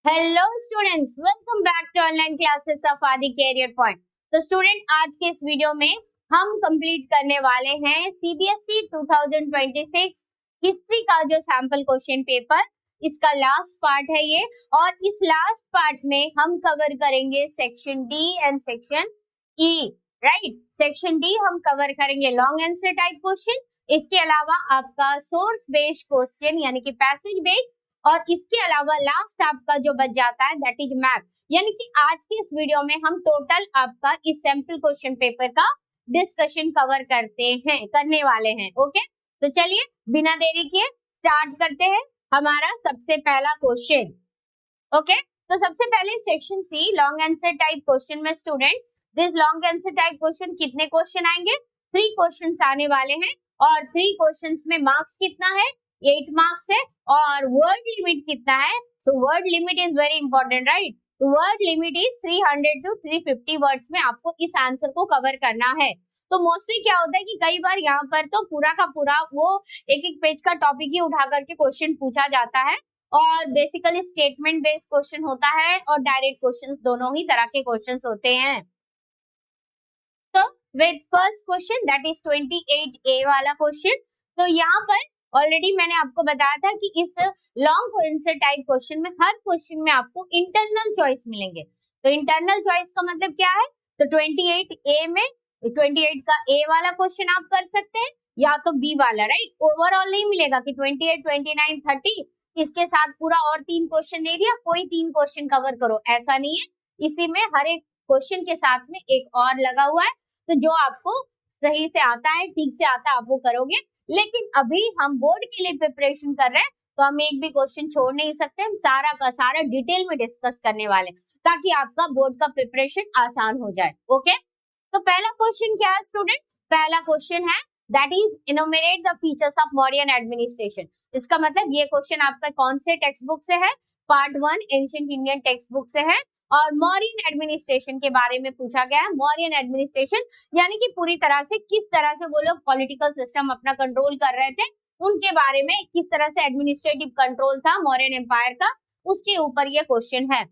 Hello students, welcome back to online classes of Aadi career point. तो student, आज के इस वीडियो में हम कंप्लीट करने वाले हैं सीबीएसई 2026 हिस्ट्री का जो सैंपल क्वेश्चन पेपर, इसका लास्ट पार्ट है ये। और इस लास्ट पार्ट में हम कवर करेंगे section D and section E. Right, section D हम कवर करेंगे लॉन्ग आंसर टाइप क्वेश्चन, इसके अलावा आपका सोर्स बेस्ड क्वेश्चन यानी कि पैसेज बेस्ड, और इसके अलावा लास्ट आपका जो बच जाता है दैट इज मैप। यानी कि आज के इस वीडियो में हम टोटल आपका इस सैंपल क्वेश्चन पेपर का डिस्कशन कवर करने वाले हैं। ओके, तो चलिए बिना देरी किए स्टार्ट करते हैं हमारा सबसे पहला क्वेश्चन। ओके, तो सबसे पहले section C long answer type question में student, this long answer type question कितने क्वेश्चन आएंगे? 3 क्वेश्चन आने वाले हैं, और 3 क्वेश्चन में मार्क्स कितना है? 8 मार्क्स है। और वर्ड लिमिट कितना है? So word limit is very important, right? तो word limit is 300 to 350 words में आपको इस आंसर को कवर करना है। तो मोस्टली क्या होता है कि कई बार यहाँ पर तो पूरा का पूरा वो एक पेज का टॉपिक ही उठा करके क्वेश्चन पूछा जाता है, और बेसिकली स्टेटमेंट बेस्ड क्वेश्चन होता है और डायरेक्ट क्वेश्चन, दोनों ही तरह के क्वेश्चन होते हैं। तो with first question that is 28A वाला क्वेश्चन, तो यहाँ पर ऑलरेडी मैंने आपको बताया था कि इस लॉन्ग आंसर टाइप क्वेश्चन में हर क्वेश्चन में आपको इंटरनल चॉइस मिलेंगे। तो इंटरनल चॉइस का मतलब क्या है? तो 28A में 28 का A वाला क्वेश्चन आप कर सकते हैं या तो B वाला, राइट? ओवरऑल नहीं मिलेगा कि 28, 29, 30 इसके साथ पूरा और 3 क्वेश्चन दे दिया, कोई 3 क्वेश्चन कवर करो, ऐसा नहीं है। इसी में हर एक क्वेश्चन के साथ में एक और लगा हुआ है, तो जो आपको सही से आता है, ठीक से आता है, आप वो करोगे। लेकिन अभी हम बोर्ड के लिए प्रिपरेशन कर रहे हैं, तो हम एक भी क्वेश्चन छोड़ नहीं सकते, हम सारा का सारा डिटेल में डिस्कस करने वाले, ताकि आपका बोर्ड का प्रिपरेशन आसान हो जाए। ओके, तो पहला क्वेश्चन क्या है स्टूडेंट? पहला क्वेश्चन है that is innominate the features of Mauryan administration. इसका मतलब ये क्वेश्चन आपका कौन से टेक्स्ट बुक से है? Part 1 ancient Indian text book से है, और मौर्यन एडमिनिस्ट्रेशन के बारे में पूछा गया है। मौर्यन एडमिनिस्ट्रेशन यानी कि पूरी तरह से किस तरह से वो लोग पॉलिटिकल सिस्टम अपना कंट्रोल कर रहे थे, उनके बारे में, किस तरह से एडमिनिस्ट्रेटिव कंट्रोल था मौर्यन एम्पायर का, उसके ऊपर ये क्वेश्चन है।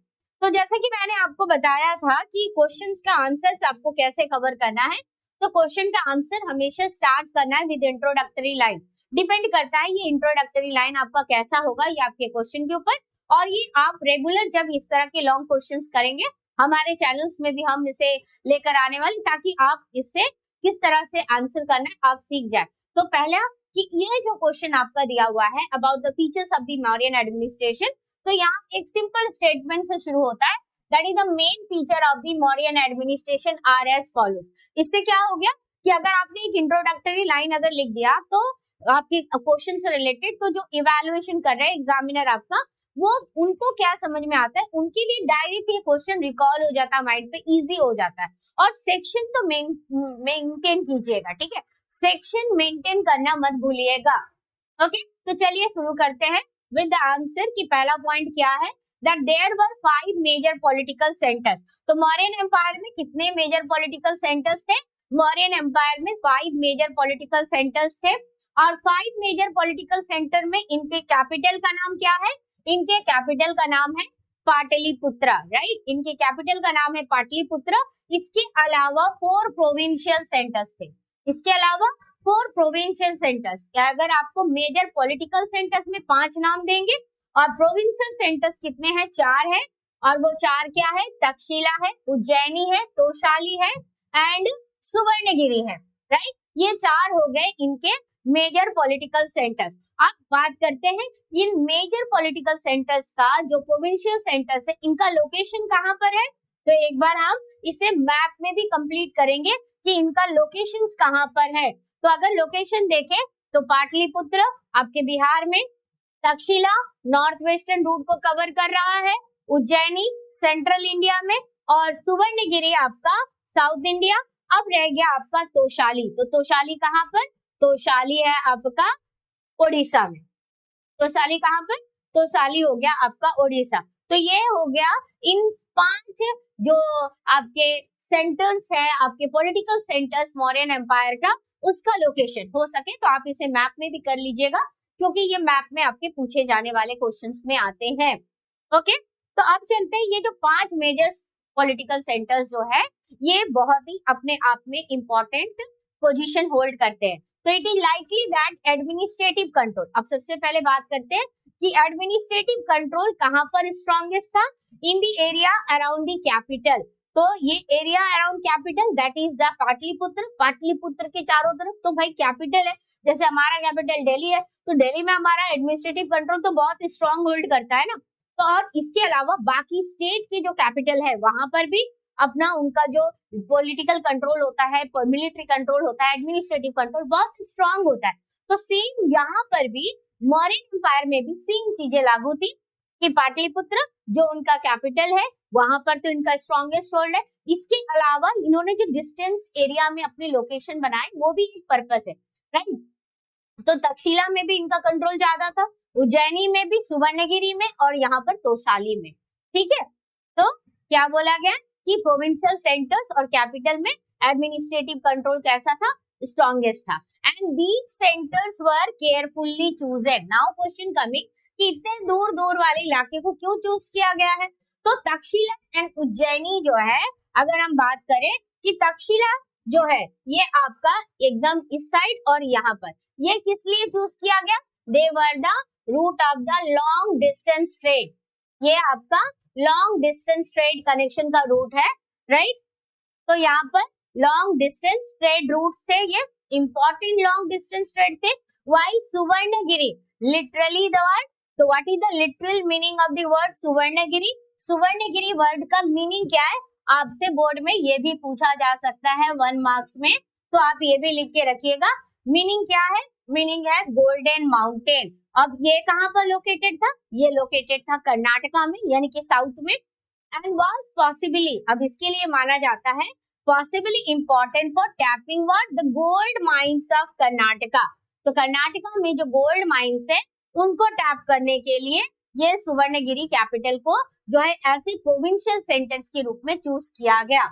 तो जैसे कि मैंने आपको बताया था कि क्वेश्चंस का आंसर आपको कैसे कवर करना है, तो क्वेश्चन का आंसर हमेशा स्टार्ट करना है विद इंट्रोडक्टरी लाइन। डिपेंड करता है ये इंट्रोडक्टरी लाइन आपका कैसा होगा, ये आपके क्वेश्चन के ऊपर। और ये आप रेगुलर जब इस तरह के लॉन्ग क्वेश्चंस करेंगे, हमारे चैनल्स में भी हम इसे लेकर आने वाले, ताकि आप इससे किस तरह से आंसर करना है आप सीख जाए। तो पहला कि ये जो क्वेश्चन आपका दिया हुआ है about the features of the Mauryan administration, तो यहाँ एक सिंपल स्टेटमेंट से शुरू होता है, that is the main feature of the Mauryan administration are as follows. इससे क्या हो गया कि अगर आपने एक इंट्रोडक्टरी लाइन अगर लिख दिया, तो आपके क्वेश्चन से रिलेटेड, तो जो इवेल्युएशन कर रहे हैं एग्जामिनर आपका, वो उनको क्या समझ में आता है, उनके लिए डायरेक्ट ये क्वेश्चन रिकॉल हो जाता है, माइंड पे इजी हो जाता है। और सेक्शन तो मेंटेन कीजिएगा, ठीक है? सेक्शन मेंटेन करना मत भूलिएगा। ओके, तो चलिए शुरू करते हैं विद द आंसर कि पहला पॉइंट क्या है, that there were 5 major political centres. तो मौर्यन एम्पायर में कितने मेजर पॉलिटिकल सेंटर्स थे? मौर्यन एम्पायर में 5 मेजर पॉलिटिकल सेंटर्स थे, और 5 मेजर पॉलिटिकल सेंटर में इनके कैपिटल का नाम क्या है? इनके कैपिटल का नाम है पाटलिपुत्र, राइट? इनके कैपिटल का नाम है पाटलिपुत्र। इसके अलावा 4 प्रोविंशियल सेंटर्स थे। इसके अलावा 4 प्रोविंशियल सेंटर्स। अगर आपको मेजर पॉलिटिकल सेंटर्स में 5 नाम देंगे, और प्रोविंशियल सेंटर्स कितने हैं? 4 है, और वो 4 क्या है? तक्षशिला है, उज्जैनी है, तोशाली है एंड सुवर्णगिरी है, राइट? ये 4 हो गए इनके मेजर पॉलिटिकल सेंटर्स। अब बात करते हैं इन मेजर पॉलिटिकल सेंटर्स का, जो प्रोविंशियल सेंटर्स है, इनका लोकेशन कहाँ पर है? तो एक बार हम इसे मैप में भी कंप्लीट करेंगे कि इनका लोकेशंस कहाँ पर है। तो अगर लोकेशन देखें तो पाटलिपुत्र आपके बिहार में, तक्षशिला नॉर्थ वेस्टर्न रूट को कवर कर रहा है, उज्जैनी सेंट्रल इंडिया में, और सुवर्णगिरी आपका साउथ इंडिया। अब रह गया आपका तोशाली। तो तोशाली कहाँ पर? तोशाली है आपका ओडिशा में। तोशाली कहाँ पर? तोशाली हो गया आपका ओडिशा। तो ये हो गया इन 5 जो आपके सेंटर्स है, आपके पॉलिटिकल सेंटर्स मौर्यन एम्पायर का, उसका लोकेशन। हो सके तो आप इसे मैप में भी कर लीजिएगा, क्योंकि ये मैप में आपके पूछे जाने वाले क्वेश्चंस में आते हैं। ओके, तो अब चलते हैं, ये जो 5 मेजर पॉलिटिकल सेंटर्स जो है ये बहुत ही अपने आप में इंपॉर्टेंट पोजीशन होल्ड करते हैं। तो it is likely that administrative control, अब सबसे पहले बात करते हैं कि एडमिनिस्ट्रेटिव कंट्रोल कहां पर स्ट्रॉन्गेस्ट था, in the area around the capital. तो ये area around capital that is the Pataliputra, Pataliputra के चारों तरफ, तो भाई कैपिटल है, जैसे हमारा कैपिटल दिल्ली है तो दिल्ली में हमारा एडमिनिस्ट्रेटिव कंट्रोल तो बहुत स्ट्रॉन्ग होल्ड करता है ना। तो और इसके अलावा बाकी स्टेट की जो कैपिटल है वहां पर भी अपना उनका जो पॉलिटिकल कंट्रोल होता है, मिलिट्री कंट्रोल होता है, एडमिनिस्ट्रेटिव कंट्रोल बहुत स्ट्रांग होता है। तो सेम यहाँ पर भी मौर्य एम्पायर में भी सेम चीजें लागू थी कि पाटलिपुत्र जो उनका कैपिटल है वहां पर तो इनका स्ट्रॉन्गेस्ट होल्ड है। इसके अलावा इन्होंने जो डिस्टेंस एरिया में अपने लोकेशन बनाए वो भी एक पर्पस है, राइट। तो तक्षशिला में भी इनका कंट्रोल ज्यादा था, उज्जैनी में भी, सुवर्णगिरी में और यहाँ पर तोशाली में, ठीक है। तो क्या बोला गया कि प्रोविंशियल सेंटर्स और कैपिटल में एडमिनिस्ट्रेटिव कंट्रोल कैसा था, स्ट्रॉन्गेस्ट था। And these centres were carefully chosen. Now question coming कि इतने दूर दूर वाले इलाके को क्यों चूज किया गया है। तो तक्षशिला एंड उज्जैनी जो है, अगर हम बात करें कि तक्षशिला जो है ये आपका एकदम इस साइड और यहाँ पर, ये किस लिए चूज किया गया, they were the route of the long distance trade, ये आपका लॉन्ग डिस्टेंस ट्रेड कनेक्शन का रूट है, राइट। तो यहाँ पर लॉन्ग डिस्टेंस ट्रेड रूट्स थे, ये इंपॉर्टेंट लॉन्ग डिस्टेंस ट्रेड थे। Why Suvarnagiri, literally the word, तो what is the literal meaning of the word Suvarnagiri, Suvarnagiri word का मीनिंग क्या है, आपसे बोर्ड में ये भी पूछा जा सकता है 1 मार्क्स में, तो आप ये भी लिख के रखिएगा। मीनिंग क्या है, मीनिंग है गोल्डन माउंटेन। अब ये कहां पर लोकेटेड था, ये लोकेटेड था कर्नाटका में, यानी कि साउथ में। एंड वाज पॉसिबली, अब इसके लिए माना जाता है possibly important for tapping what, the gold mines of Karnataka. तो कर्नाटका में जो गोल्ड माइंस है उनको टैप करने के लिए ये सुवर्णगिरी कैपिटल को जो है ऐसे प्रोविंशियल सेंटर्स के रूप में चूज किया गया।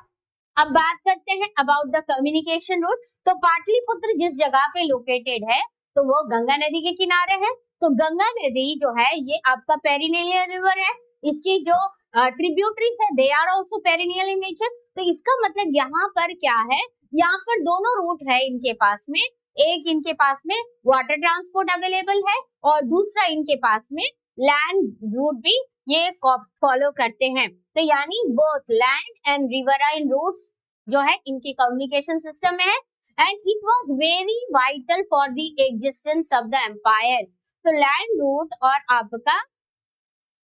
अब बात करते हैं अबाउट द कम्युनिकेशन रूट। तो पाटलिपुत्र जिस जगह पे लोकेटेड है तो वो गंगा नदी के किनारे है। तो गंगा नदी जो है ये आपका पेरिनियल रिवर है, इसकी जो ट्रिब्यूटरीज है they are also perennial in nature. तो इसका मतलब यहाँ पर क्या है, यहाँ पर दोनों रूट है इनके पास में, एक इनके पास में वाटर ट्रांसपोर्ट अवेलेबल है और दूसरा इनके पास में लैंड रूट भी ये फॉलो करते हैं। तो यानी both land and riverine routes जो है इनकी कम्युनिकेशन सिस्टम में है। And it was very vital for the existence of the empire. तो लैंड रूट और आपका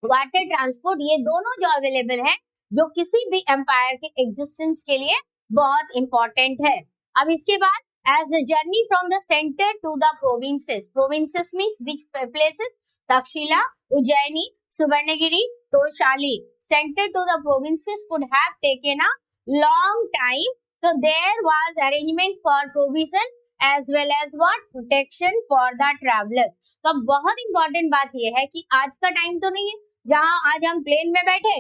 वाटर ट्रांसपोर्ट ये दोनों जो अवेलेबल है जो किसी भी एम्पायर के एग्जिस्टेंस के लिए बहुत इंपॉर्टेंट है। अब इसके बाद as the journey from the center to the provinces, provinces means which places, Takshila, Ujjaini, Suvarnagiri, Toshali, center to the provinces could have taken a long time. So there was arrangement for provision as well as what, protection for the travelers. तो बहुत important बात ये है कि आज का time तो नहीं है जहाँ आज हम प्लेन में बैठे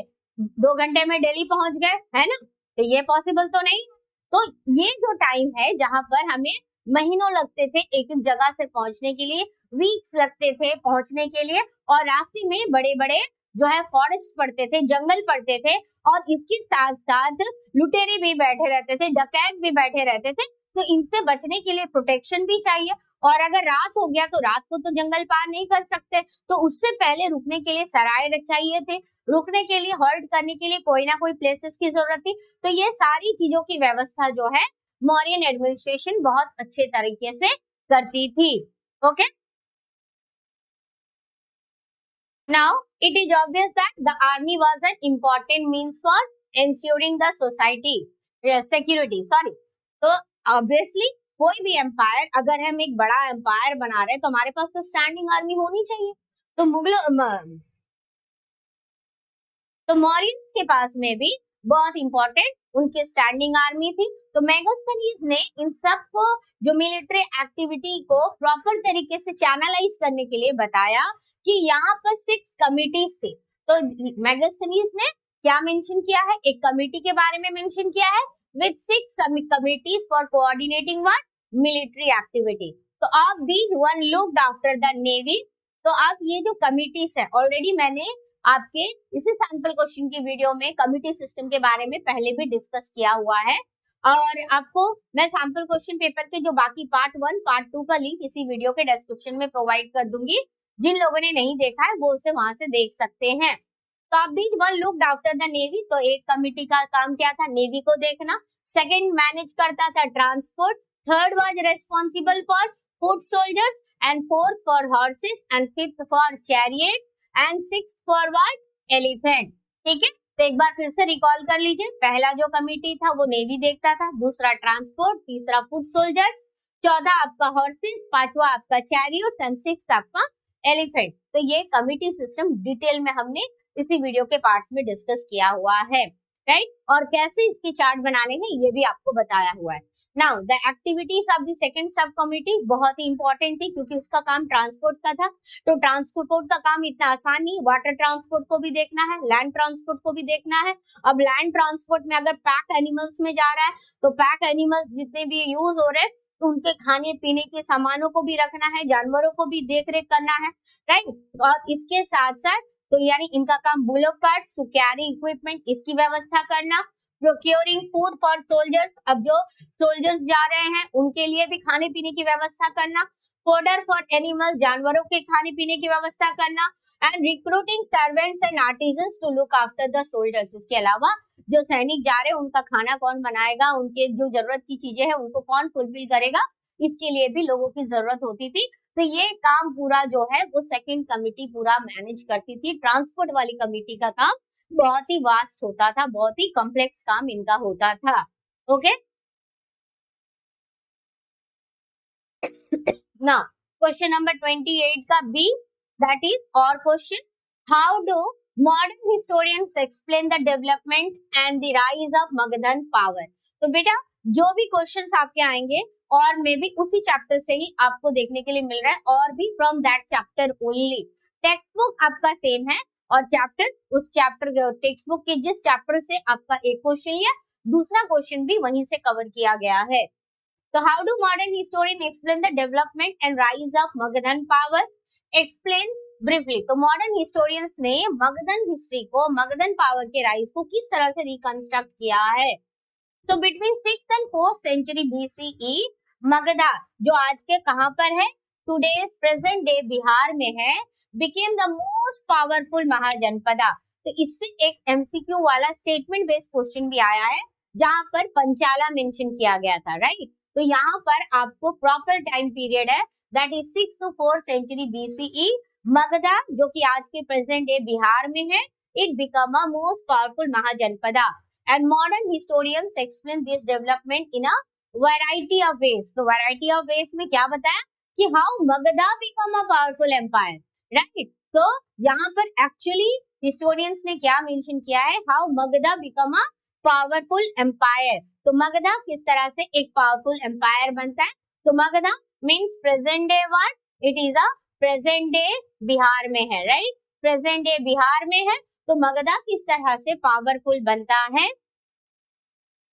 2 घंटे में दिल्ली पहुंच गए, है ना, तो ये पॉसिबल तो नहीं। तो ये जो टाइम है जहां पर हमें महीनों लगते थे एक एक जगह से पहुंचने के लिए, वीक्स लगते थे पहुंचने के लिए, और रास्ते में बड़े बड़े जो है फॉरेस्ट पड़ते थे, जंगल पड़ते थे, और इसके साथ साथ लुटेरे भी बैठे रहते थे, डकैत भी बैठे रहते थे। तो इनसे बचने के लिए प्रोटेक्शन भी चाहिए, और अगर रात हो गया तो रात को तो जंगल पार नहीं कर सकते, तो उससे पहले रुकने के लिए सराय चाहिए थे, रुकने के लिए हॉल्ट करने के लिए कोई ना कोई प्लेसेस की जरूरत थी। तो ये सारी चीजों की व्यवस्था जो है मौर्यन एडमिनिस्ट्रेशन बहुत अच्छे तरीके से करती थी। Okay, now it is obvious that the army was an important means for ensuring the society security, sorry. तो ऑब्वियसली कोई भी एम्पायर, अगर हम एक बड़ा एम्पायर बना रहे हैं तो हमारे पास तो स्टैंडिंग आर्मी होनी चाहिए। तो मौर्यंस के पास में भी बहुत इंपॉर्टेंट उनकी स्टैंडिंग आर्मी थी। तो मेगास्थनीज ने इन सब को जो मिलिट्री एक्टिविटी को प्रॉपर तरीके से चैनलाइज करने के लिए बताया कि यहाँ पर 6 कमिटीज थी। तो मेगास्थनीज ने क्या मेंशन किया है, एक कमिटी के बारे में मेंशन किया है with 6 committees for coordinating what, military activity. तो अब these one looked after the navy। तो अब ये जो कमिटीज है ऑलरेडी मैंने आपके इसी सैंपल क्वेश्चन की वीडियो में कमिटी सिस्टम के बारे में पहले भी डिस्कस किया हुआ है, और आपको मैं सैंपल क्वेश्चन पेपर के जो बाकी पार्ट 1 पार्ट 2 का लिंक इसी वीडियो के डिस्क्रिप्शन में प्रोवाइड कर दूंगी। जिन लोगों ने नहीं देखा है वो उसे वहां से देख सकते हैं। तो अब भी one looked after the navy, तो एक कमिटी का काम क्या था, नेवी को देखना। सेकंड मैनेज करता था transport, third was responsible for foot soldiers, and fourth for horses, and fifth for chariot, and sixth for what, elephant. ठीक है, तो एक बार फिर से रिकॉल कर लीजिए। पहला जो कमिटी था वो नेवी देखता था, दूसरा ट्रांसपोर्ट, तीसरा फुट सोल्जर, चौथा आपका हॉर्सेस, पांचवा आपका चैरियट्स, एंड सिक्स्थ आपका एलिफेंट। तो ये कमिटी सिस्टम डिटेल में हमने इसी वीडियो के पार्ट्स में डिस्कस किया हुआ है, राइट। और कैसे इसके चार्ट बनाने हैं ये भी आपको बताया हुआ है। Now the activities of the second सब कमिटी बहुत ही इंपॉर्टेंट थी, क्योंकि उसका काम ट्रांसपोर्ट का था। तो ट्रांसपोर्ट का काम इतना आसान नहीं, वाटर ट्रांसपोर्ट को भी देखना है, लैंड ट्रांसपोर्ट को भी देखना है। अब लैंड ट्रांसपोर्ट में अगर पैक एनिमल्स में जा रहा है तो पैक एनिमल्स जितने भी यूज हो रहे हैं तो उनके खाने पीने के सामानों को भी रखना है, जानवरों को भी देख रेख करना है, राइट। और इसके साथ साथ तो यानी इनका काम bullock carts to carry equipment, इसकी व्यवस्था करना। प्रोक्योरिंग फूड फॉर सोल्जर्स, अब जो सोल्जर्स जा रहे हैं उनके लिए भी खाने पीने की व्यवस्था करना। फोडर फॉर एनिमल्स, जानवरों के खाने पीने की व्यवस्था करना। And recruiting servants and artisans to look after the soldiers, इसके अलावा जो सैनिक जा रहे हैं उनका खाना कौन बनाएगा, उनके जो जरूरत की चीजें हैं उनको कौन फुलफिल करेगा, इसके लिए भी लोगों की जरूरत होती थी। तो ये काम पूरा जो है वो सेकंड कमिटी पूरा मैनेज करती थी। ट्रांसपोर्ट वाली कमिटी का काम बहुत ही वास्ट होता था, बहुत ही कॉम्प्लेक्स काम इनका होता था। ओके, नाउ क्वेश्चन नंबर 28 का बी, दैट इज और question, how do modern historians explain the development and the rise of Magadhan power. तो बेटा जो भी क्वेश्चंस आपके आएंगे और मे भी उसी चैप्टर से ही आपको देखने के लिए मिल रहा है, और भी from that chapter only. Text book आपका सेम है और चैप्टर उस चैप्टर टेक्स्ट बुक के जिस चैप्टर से आपका एक क्वेश्चन या दूसरा क्वेश्चन भी वहीं से कवर किया गया है। तो how do modern historian explain the development and rise of Magadhan power, explain briefly. तो मॉडर्न हिस्टोरियंस ने मगधन हिस्ट्री को, मगधन पावर के राइज को किस तरह से रिकंस्ट्रक्ट किया है। So between 6th and 4th century BCE, Magadha जो आज के कहां पर है, today's present day बिहार में है, became the most powerful Mahajanapada. तो इससे एक MCQ वाला स्टेटमेंट बेस्ड क्वेश्चन भी आया है जहां पर पंचाला मेंशन किया गया था, राइट। तो यहाँ पर आपको प्रॉपर टाइम पीरियड है, that is 6th to 4th century BCE। Magadha जो कि आज के प्रेजेंट डे बिहार में है, it become a most powerful Mahajanapada. And modern historians explain this development in a variety of ways। तो variety of ways में क्या बताया कि how Magadha become a powerful empire, right? तो यहाँ पर actually historians ने क्या mention किया है, how Magadha become a powerful empire। तो मगधा किस तरह से एक powerful empire बनता है। तो Magadha means present day what? It is a present day Bihar में है, right? present day बिहार में है, तो मगधा किस तरह से पावरफुल बनता है।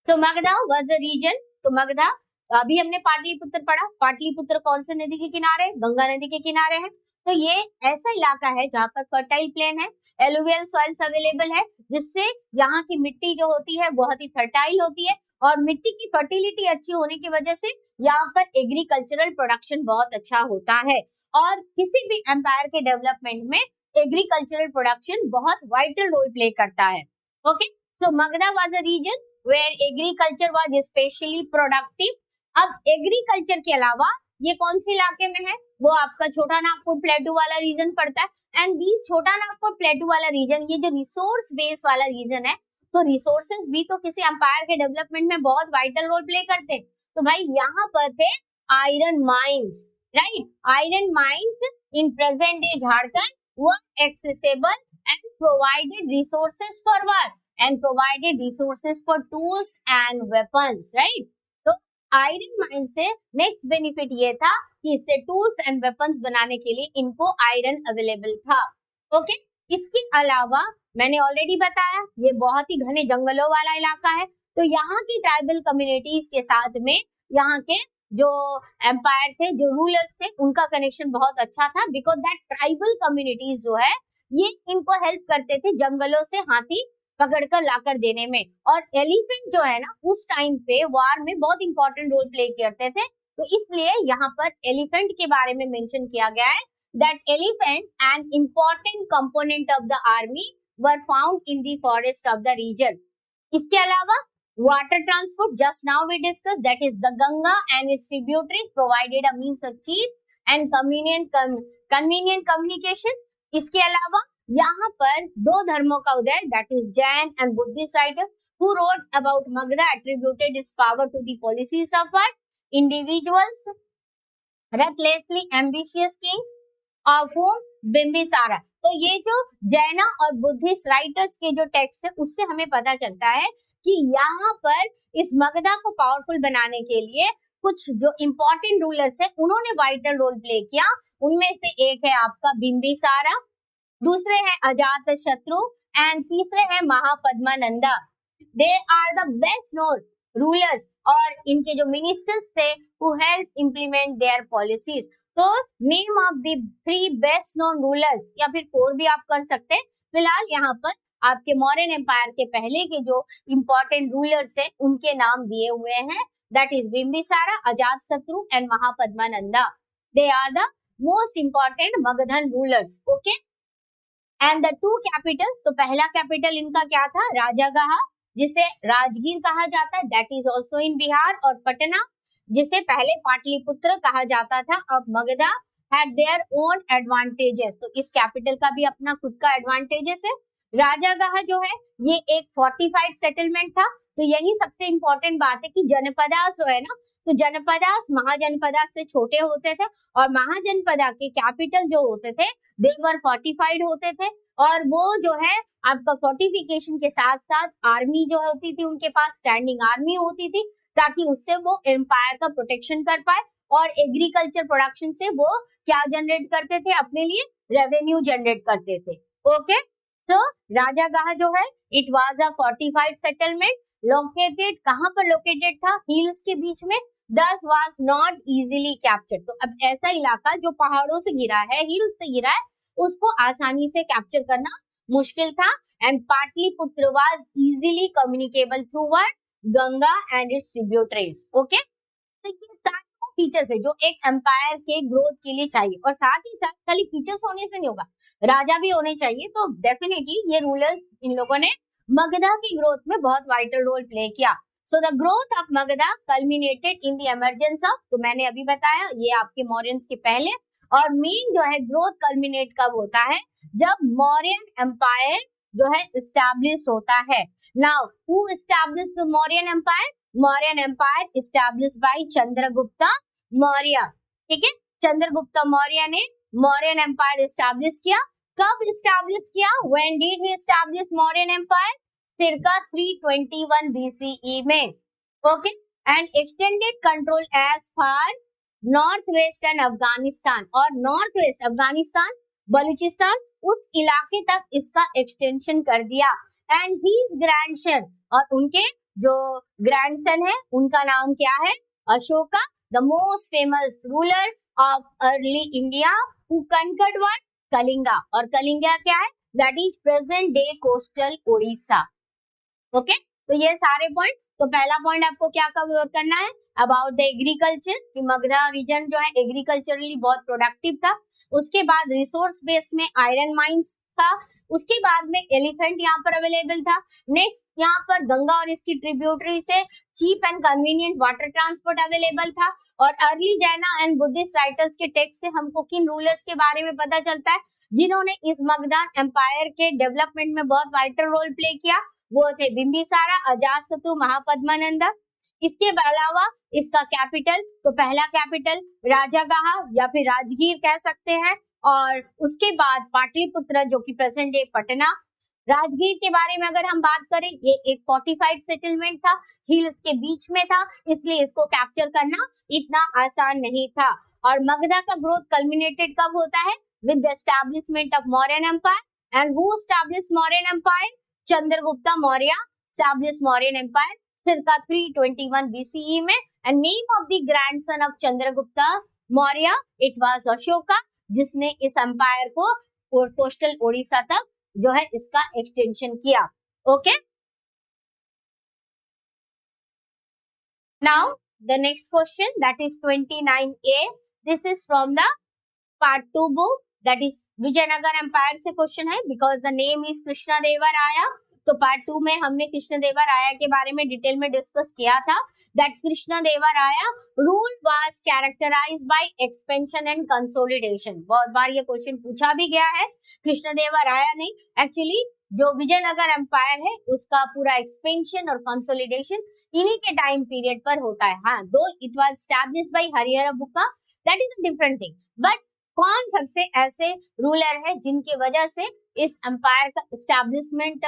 तो मगधा वाज अ रीजन। तो मगधा अभी हमने पाटलिपुत्र पढ़ा, पाटलिपुत्र कौन से नदी के किनारे, गंगा नदी के किनारे है। तो ये ऐसा इलाका है जहाँ पर फर्टाइल प्लेन है, एलुवियल सॉइल्स अवेलेबल है, जिससे यहाँ की मिट्टी जो होती है बहुत ही फर्टाइल होती है, और मिट्टी की फर्टिलिटी अच्छी होने की वजह से यहाँ पर एग्रीकल्चरल प्रोडक्शन बहुत अच्छा होता है। और किसी भी एम्पायर के डेवलपमेंट में एग्रीकल्चरल प्रोडक्शन बहुत वाइटल रोल प्ले करता है। Okay, so Magadha was a region where agriculture was specially productive. अब एग्रीकल्चर के अलावा ये कौन से इलाके में है, वो आपका छोटा नागपुर प्लेटू वाला रीजन पड़ता है। एंड दिस छोटा नागपुर प्लेटू वाला रीजन, ये जो रिसोर्स बेस वाला रीजन है, तो रिसोर्सेज भी तो किसी एम्पायर के डेवलपमेंट में बहुत वाइटल रोल प्ले करते हैं। तो भाई यहाँ पर थे iron mines, right. Iron mines in present day Jharkhand were accessible and provided resources for what? And provided resources for tools and weapons, right? तो आयरन माइन से नेक्स्ट बेनिफिट ये था कि इससे टूल्स एंड वेपन्स बनाने के लिए इनको आयरन अवेलेबल था। ओके, इसके अलावा मैंने ऑलरेडी बताया ये बहुत ही घने जंगलों वाला इलाका है। तो यहाँ की ट्राइबल कम्युनिटीज के साथ में यहाँ के जो एम्पायर थे, जो रूलर्स थे, उनका कनेक्शन बहुत अच्छा था, बिकॉज दैट ट्राइबल कम्युनिटीज जो है ये इनको हेल्प करते थे जंगलों से हाथी पकड़कर लाकर देने में। और एलिफेंट जो है ना उस टाइम पे वार में बहुत इंपॉर्टेंट रोल प्ले करते थे, तो इसलिए यहाँ पर एलिफेंट के बारे में मेंशन किया गया है that elephant an important component of the army were found in the forest of the region. इसके अलावा water transport, just now we discuss, that is the Ganga and its tributaries provided a means of cheap and convenient communication. इसके अलावा यहाँ पर दो धर्मों का उदय, that is Jain and Buddhist writer who wrote about Magda attributed his power to the policies of what? Individuals, recklessly ambitious kings of whom Bimbisara. तो ये जो जैना और बुद्धिस्ट राइटर्स के जो टेक्स्ट है उससे हमें पता चलता है कि यहाँ पर इस मगधा को पावरफुल बनाने के लिए कुछ जो इम्पोर्टेंट रूलर्स है उन्होंने वाइटल रोल प्ले किया। उनमें से एक है आपका बिम्बिसारा, दूसरे है अजात शत्रु एंड तीसरे है Mahapadmananda. They are the best known rulers और इनके जो मिनिस्टर्स थे who helped implement their policies। तो name of the 3 best known rulers या फिर 4 भी आप कर सकते हैं। फिलहाल यहाँ पर आपके मौर्यन एम्पायर के पहले के जो इम्पोर्टेंट रूलर्स है उनके नाम दिए हुए हैं, that is Bimbisara, Ajatashatru and Mahapadmananda. They are the most important Magadhan rulers. Okay, and the 2 capitals, तो पहला कैपिटल इनका क्या था? राजागहा, जिसे राजगीर कहा जाता है, that is also in Bihar, और पटना जिसे पहले पाटलिपुत्र कहा जाता था। अब Magadha had their own advantages, तो इस कैपिटल का भी अपना खुद का एडवांटेजेस है। राजागहा जो है ये एक फोर्टिफाइड सेटलमेंट था। तो यही सबसे इंपॉर्टेंट बात है कि जनपदास जो है ना, तो जनपदास महाजनपदास से छोटे होते थे और महाजनपदा के कैपिटल जो होते थे दे वर फोर्टिफाइड होते थे। और वो जो है आपका फोर्टिफिकेशन के साथ साथ आर्मी जो होती थी उनके पास स्टैंडिंग आर्मी होती थी ताकि उससे वो एम्पायर का प्रोटेक्शन कर पाए। और एग्रीकल्चर प्रोडक्शन से वो क्या जनरेट करते थे? अपने लिए रेवेन्यू जनरेट करते थे। ओके, सो राजागहा जो है it was a fortified settlement located, कहां पर लोकेटेड था? हिल्स के बीच में, दस वाज नॉट इजीली कैप्चर्ड। तो अब ऐसा इलाका जो पहाड़ों से घिरा है, हिल्स से घिरा है, उसको आसानी से कैप्चर करना मुश्किल था। And Pataliputra was easily communicable through what? Ganga and its tributaries. Okay, तो ये सारे फीचर्स है जो एक एम्पायर के ग्रोथ के लिए चाहिए। और साथ ही साथ खाली फीचर्स होने से नहीं होगा, राजा भी होने चाहिए। तो डेफिनेटली ये रूलर्स इन लोगों ने मगधा की ग्रोथ में बहुत वाइटल रोल प्ले किया। So the growth of Magadha culminated in the emergence of, तो मैंने अभी बताया ये आपके मौर्यंस के पहले, और मेन जो है ग्रोथ कल्मिनेट कब होता है? जब मौर्यन एम्पायर जो है एस्टैब्लिश होता है। Now who established the Mauryan empire? Mauryan empire established by Chandragupta Maurya. ठीक है, चंद्रगुप्ता मौर्य ने मौर्यन एम्पायर एस्टैब्लिश किया। कब एस्टैब्लिश किया? When did he establish Mauryan empire? circa 321 BCE में। Okay, and extended control as far north western Afghanistan, और नॉर्थ वेस्ट अफगानिस्तान, बलूचिस्तान, उस इलाके तक इसका एक्सटेंशन कर दिया। एंड हिज ग्रैंडसन, और उनके जो ग्रैंडसन है उनका नाम क्या है? Ashoka, the most famous ruler of early India who conquered what? Kalinga. और कलिंगा क्या है? That is present day coastal Odisha. Okay, तो ये सारे पॉइंट। तो पहला पॉइंट आपको क्या कवर करना है? अबाउट द एग्रीकल्चर, कि मगधा रीजन जो है एग्रीकल्चरली बहुत प्रोडक्टिव था। उसके बाद रिसोर्स बेस में आयरन माइंस था। उसके बाद में एलिफेंट यहाँ पर अवेलेबल था। नेक्स्ट यहाँ पर गंगा और इसकी ट्रिब्यूटरी से cheap and convenient water transport available था। और early Jaina and Buddhist writers के टेक्स्ट से हमको किन रूलर्स के बारे में पता चलता है जिन्होंने इस मगधान एम्पायर के डेवलपमेंट में बहुत वाइटल रोल प्ले किया? वो थे बिम्बिसारा, अजातशत्रु, महापद्मानंदा। इसके अलावा इसका कैपिटल, तो पहला कैपिटल राजागहा या फिर राजगीर कह सकते हैं, और उसके बाद पाटलिपुत्र जो कि प्रेजेंट डे पटना। राजगीर के बारे में अगर हम बात करें, ये एक फोर्टिफाइड सेटलमेंट था, हिल्स के बीच में था, इसलिए इसको कैप्चर करना इतना आसान नहीं था। और मगधा का ग्रोथ कल्मिनेटेड कब होता है? With the establishment of Mauryan empire. And who established Mauryan empire? Chandragupta Maurya established Mauryan Empire circa 321 BCE में। And name of the grandson of Chandragupta Maurya, it was Ashoka, जिसने इस एम्पायर को कोस्टल ओडिशा तक जो है इसका एक्सटेंशन किया। Okay, now the next question that is 29A. This is from the part 2 book, that is Vijayanagara empire से क्वेश्चन है, because the name is Krishnadevaraya. तो पार्ट 2 में हमने कृष्णदेवराया के बारे में डिटेल में डिस्कस किया था, that Krishnadevaraya rule was characterised by expansion and consolidation. बहुत बार ये क्वेश्चन पूछा भी गया है। कृष्णदेवराया नहीं, एक्चुअली जो विजयनगर एम्पायर है उसका पूरा एक्सपेंशन और कंसोलिडेशन इन्हीं के टाइम पीरियड पर होता है। हाँ, दो it was established bye Harihar Bukka, that is a different thing, but कौन सबसे ऐसे रूलर है जिनकी वजह से इस एम्पायर का एस्टैब्लिशमेंट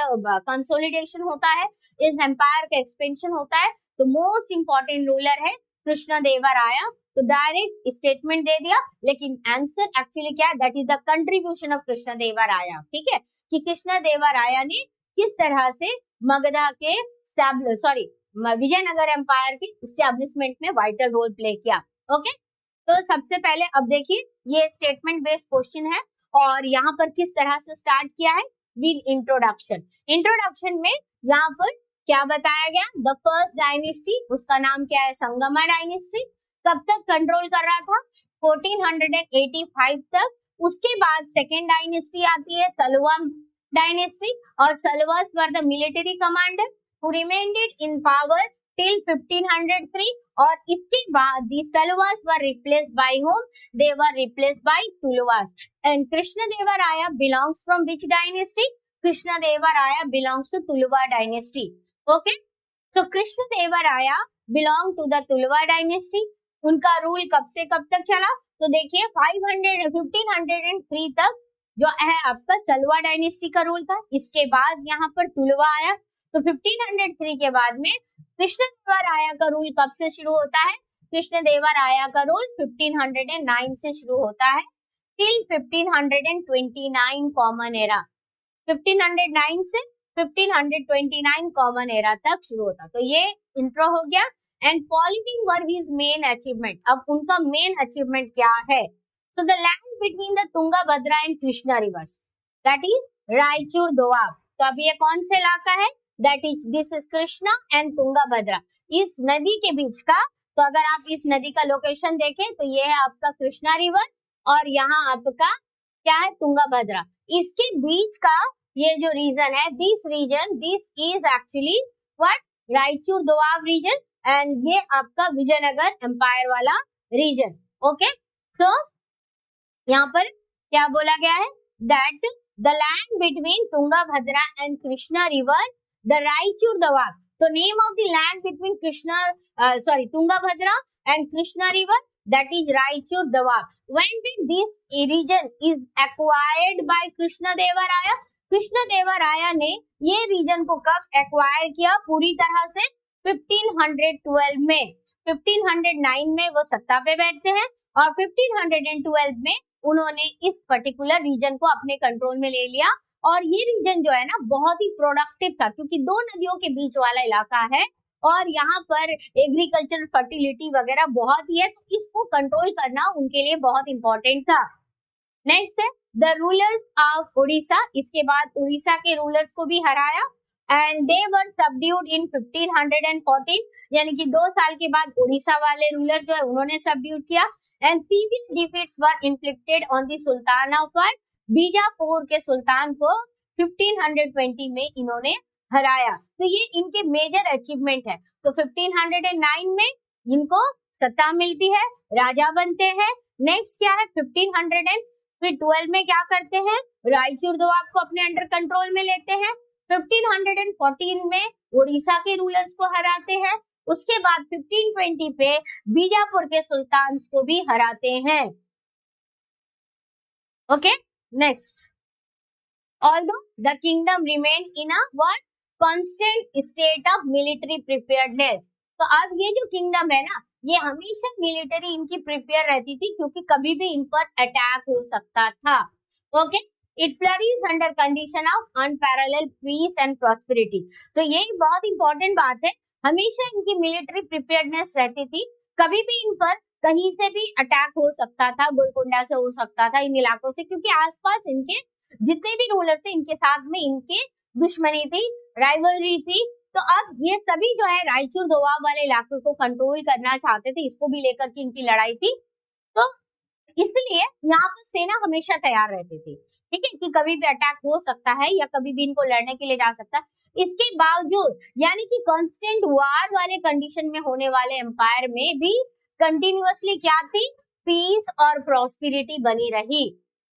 कंसोलिडेशन होता है, इस एम्पायर का एक्सपेंशन होता है? तो मोस्ट इंपॉर्टेंट रूलर है कृष्णदेवराया। तो डायरेक्ट स्टेटमेंट दे दिया, लेकिन आंसर एक्चुअली क्या है, that is the contribution of Krishnadevaraya. ठीक है, कि कृष्णदेवराया ने किस तरह से मगधा के विजयनगर एम्पायर के एस्टैब्लिशमेंट में वाइटल रोल प्ले किया। ओके, तो सबसे पहले अब देखिए ये स्टेटमेंट बेस्ड क्वेश्चन है और यहाँ पर किस तरह से स्टार्ट किया है, विद इंट्रोडक्शन। इंट्रोडक्शन में यहाँ पर क्या बताया गया, द फर्स्ट डायनेस्टी, उसका नाम क्या है, संगमा डायनेस्टी, कब तक कंट्रोल कर रहा था, 1485 तक। उसके बाद सेकेंड डायनेस्टी आती है सलवा डायनेस्टी, और Saluvas were the military commander who remained in power till 1503, और इसके बाद the Saluvas were replaced by whom? They were replaced by Tuluvas. And Krishnadevaraaya belongs from which dynasty? Krishnadevaraaya belongs to Tuluva dynasty. Okay, so Krishnadevaraaya belong to the Tuluva dynasty. उनका rule कब से कब तक चला, तो देखिए 1503 तक जो है आपका सलवा डायनेस्टी का रूल था। इसके बाद यहाँ पर तुलवा आया, तो 1503 के बाद में कृष्णदेवराया का रूल कब से शुरू होता है, कृष्णदेवराया का रूल 1509 से शुरू होता है टिल 1529 कॉमन एरा। 1509 से 1529 कॉमन एरा तक शुरू होता। तो ये इंट्रो हो गया। And following were his main achievement, अब उनका मेन अचीवमेंट क्या है, so the land between the Tungabhadra and Krishna reverse, that is Raichur Doab. तो अब ये कौन से इलाका है, that is this is Krishna and Tungabhadra, इस नदी के बीच का। तो अगर आप इस नदी का लोकेशन देखें तो ये है आपका कृष्णा रिवर और यहाँ आपका क्या है, तुंगभद्रा। इसके बीच का ये जो रीजन है, this region, this is actually what, Raichur Doab region, and ये आपका विजयनगर एम्पायर वाला रीजन। ओके, सो यहाँ पर क्या बोला गया है, that the land between Tungabhadra and Krishna river, the Raichur Doab. तो name of the land between Tungabhadra and Krishna river, that is Raichur Doab. When did this region is acquired by Krishnadevaraya? Krishnadevaraya ने ये रीजन को कब एक्वायर किया पूरी तरह से, 1512 में। 1509 में वो सत्ता पे बैठते हैं और 1512 में उन्होंने इस पर्टिकुलर रीजन को अपने कंट्रोल में ले लिया। और ये रीजन जो है ना बहुत ही प्रोडक्टिव था, क्योंकि दो नदियों के बीच वाला इलाका है और यहाँ पर एग्रीकल्चर फर्टिलिटी वगैरह बहुत ही है, तो इसको कंट्रोल करना उनके लिए बहुत इंपॉर्टेंट था। नेक्स्ट है द रूलर्स ऑफ उड़ीसा, इसके बाद उड़ीसा के रूलर्स को भी हराया एंड दे वर सबड्यूड इन 1514, यानी कि 2 साल के बाद उड़ीसा वाले रूलर्स जो है उन्होंने सबड्यूड किया। And severe defeats were inflicted on the sultan of Bijapur के सुल्तान को 1520 में इन्होंने हराया। तो ये इनके मेजर अचीवमेंट है। तो 1509 में इनको सत्ता मिलती है, राजा बनते हैं। नेक्स्ट क्या है, 1512 में क्या करते हैं, रायचूर दोआब को अपने अंडर कंट्रोल में लेते हैं। 1514 में उड़ीसा के रूलर्स को हराते हैं। उसके बाद 1520 पे बीजापुर के सुल्तान को भी हराते हैं। Okay, next, although the kingdom remained in a what constant state of military preparedness। तो अब ये जो किंगडम है ना, ये हमेशा मिलिट्री इनकी प्रिपेयर रहती थी, क्योंकि कभी भी इन पर अटैक हो सकता था। Okay, it flourished under condition of unparalleled peace and prosperity. तो ये बहुत इंपॉर्टेंट बात है, हमेशा इनकी मिलिट्री प्रिपेयर्डनेस रहती थी, कभी भी इन पर कहीं से भी अटैक हो सकता था, गोलकोंडा से हो सकता था, इन इलाकों से, क्योंकि आसपास इनके जितने भी रूलर्स थे इनके साथ में इनके दुश्मनी थी, राइवलरी थी। तो अब ये सभी जो है रायचूर दोआब वाले इलाके को कंट्रोल करना चाहते थे, इसको भी लेकर के इनकी लड़ाई थी। तो इसलिए यहाँ पर सेना हमेशा तैयार रहती थी, ठीक है, कि कभी भी अटैक हो सकता है या कभी भी इनको लड़ने के लिए जा सकता है। इसके बावजूद यानी कि कांस्टेंट वार वाले कंडीशन में होने वाले एम्पायर में भी कंटिन्यूअसली क्या थी, पीस और प्रॉस्पेरिटी बनी रही।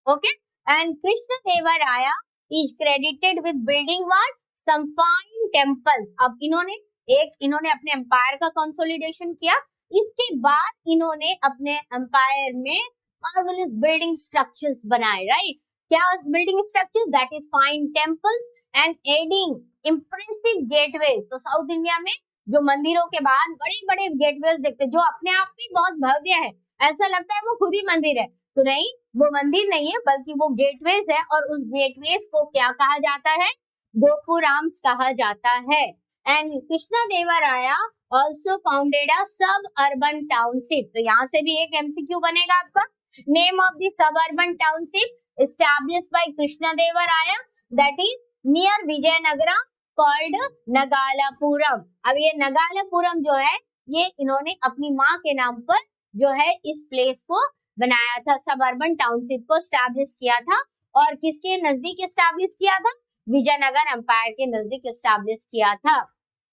Okay, and Krishna Devaraya is credited with building what, some fine temples. अब इन्होंने अपने एम्पायर का कंसोलिडेशन किया, इसके बाद इन्होंने अपने एम्पायर में मार्वेलस बिल्डिंग स्ट्रक्चर्स बनाए, राइट। क्या building structure, that is fine temples and adding impressive gateway. तो साउथ इंडिया में जो मंदिरों के बाहर बड़े बड़े गेटवेज देखते, जो अपने आप में बहुत भव्य है, ऐसा लगता है वो खुद ही मंदिर है, तो नहीं, वो मंदिर नहीं है बल्कि वो गेटवेज है। और उस गेटवेज को क्या कहा जाता है, गोपुराम्स कहा जाता है। एंड कृष्णा देवराया ऑल्सो फाउंडेड अ सब अर्बन टाउनशिप। तो यहाँ से भी एक एमसीक्यू बनेगा आपका, नेम ऑफ द सब urban township established by Krishna Deva Raya, that is near Vijayanagara, called Nagalapuram। अब ये नगालापुरम जो है ये इन्होंने अपनी माँ के नाम पर जो है इस प्लेस को बनाया था, सब अर्बन टाउनशिप को स्टैब्लिश किया था। और किसके नजदीक स्टैब्लिश किया था, विजयनगर एम्पायर के नजदीक स्टैब्लिश किया था।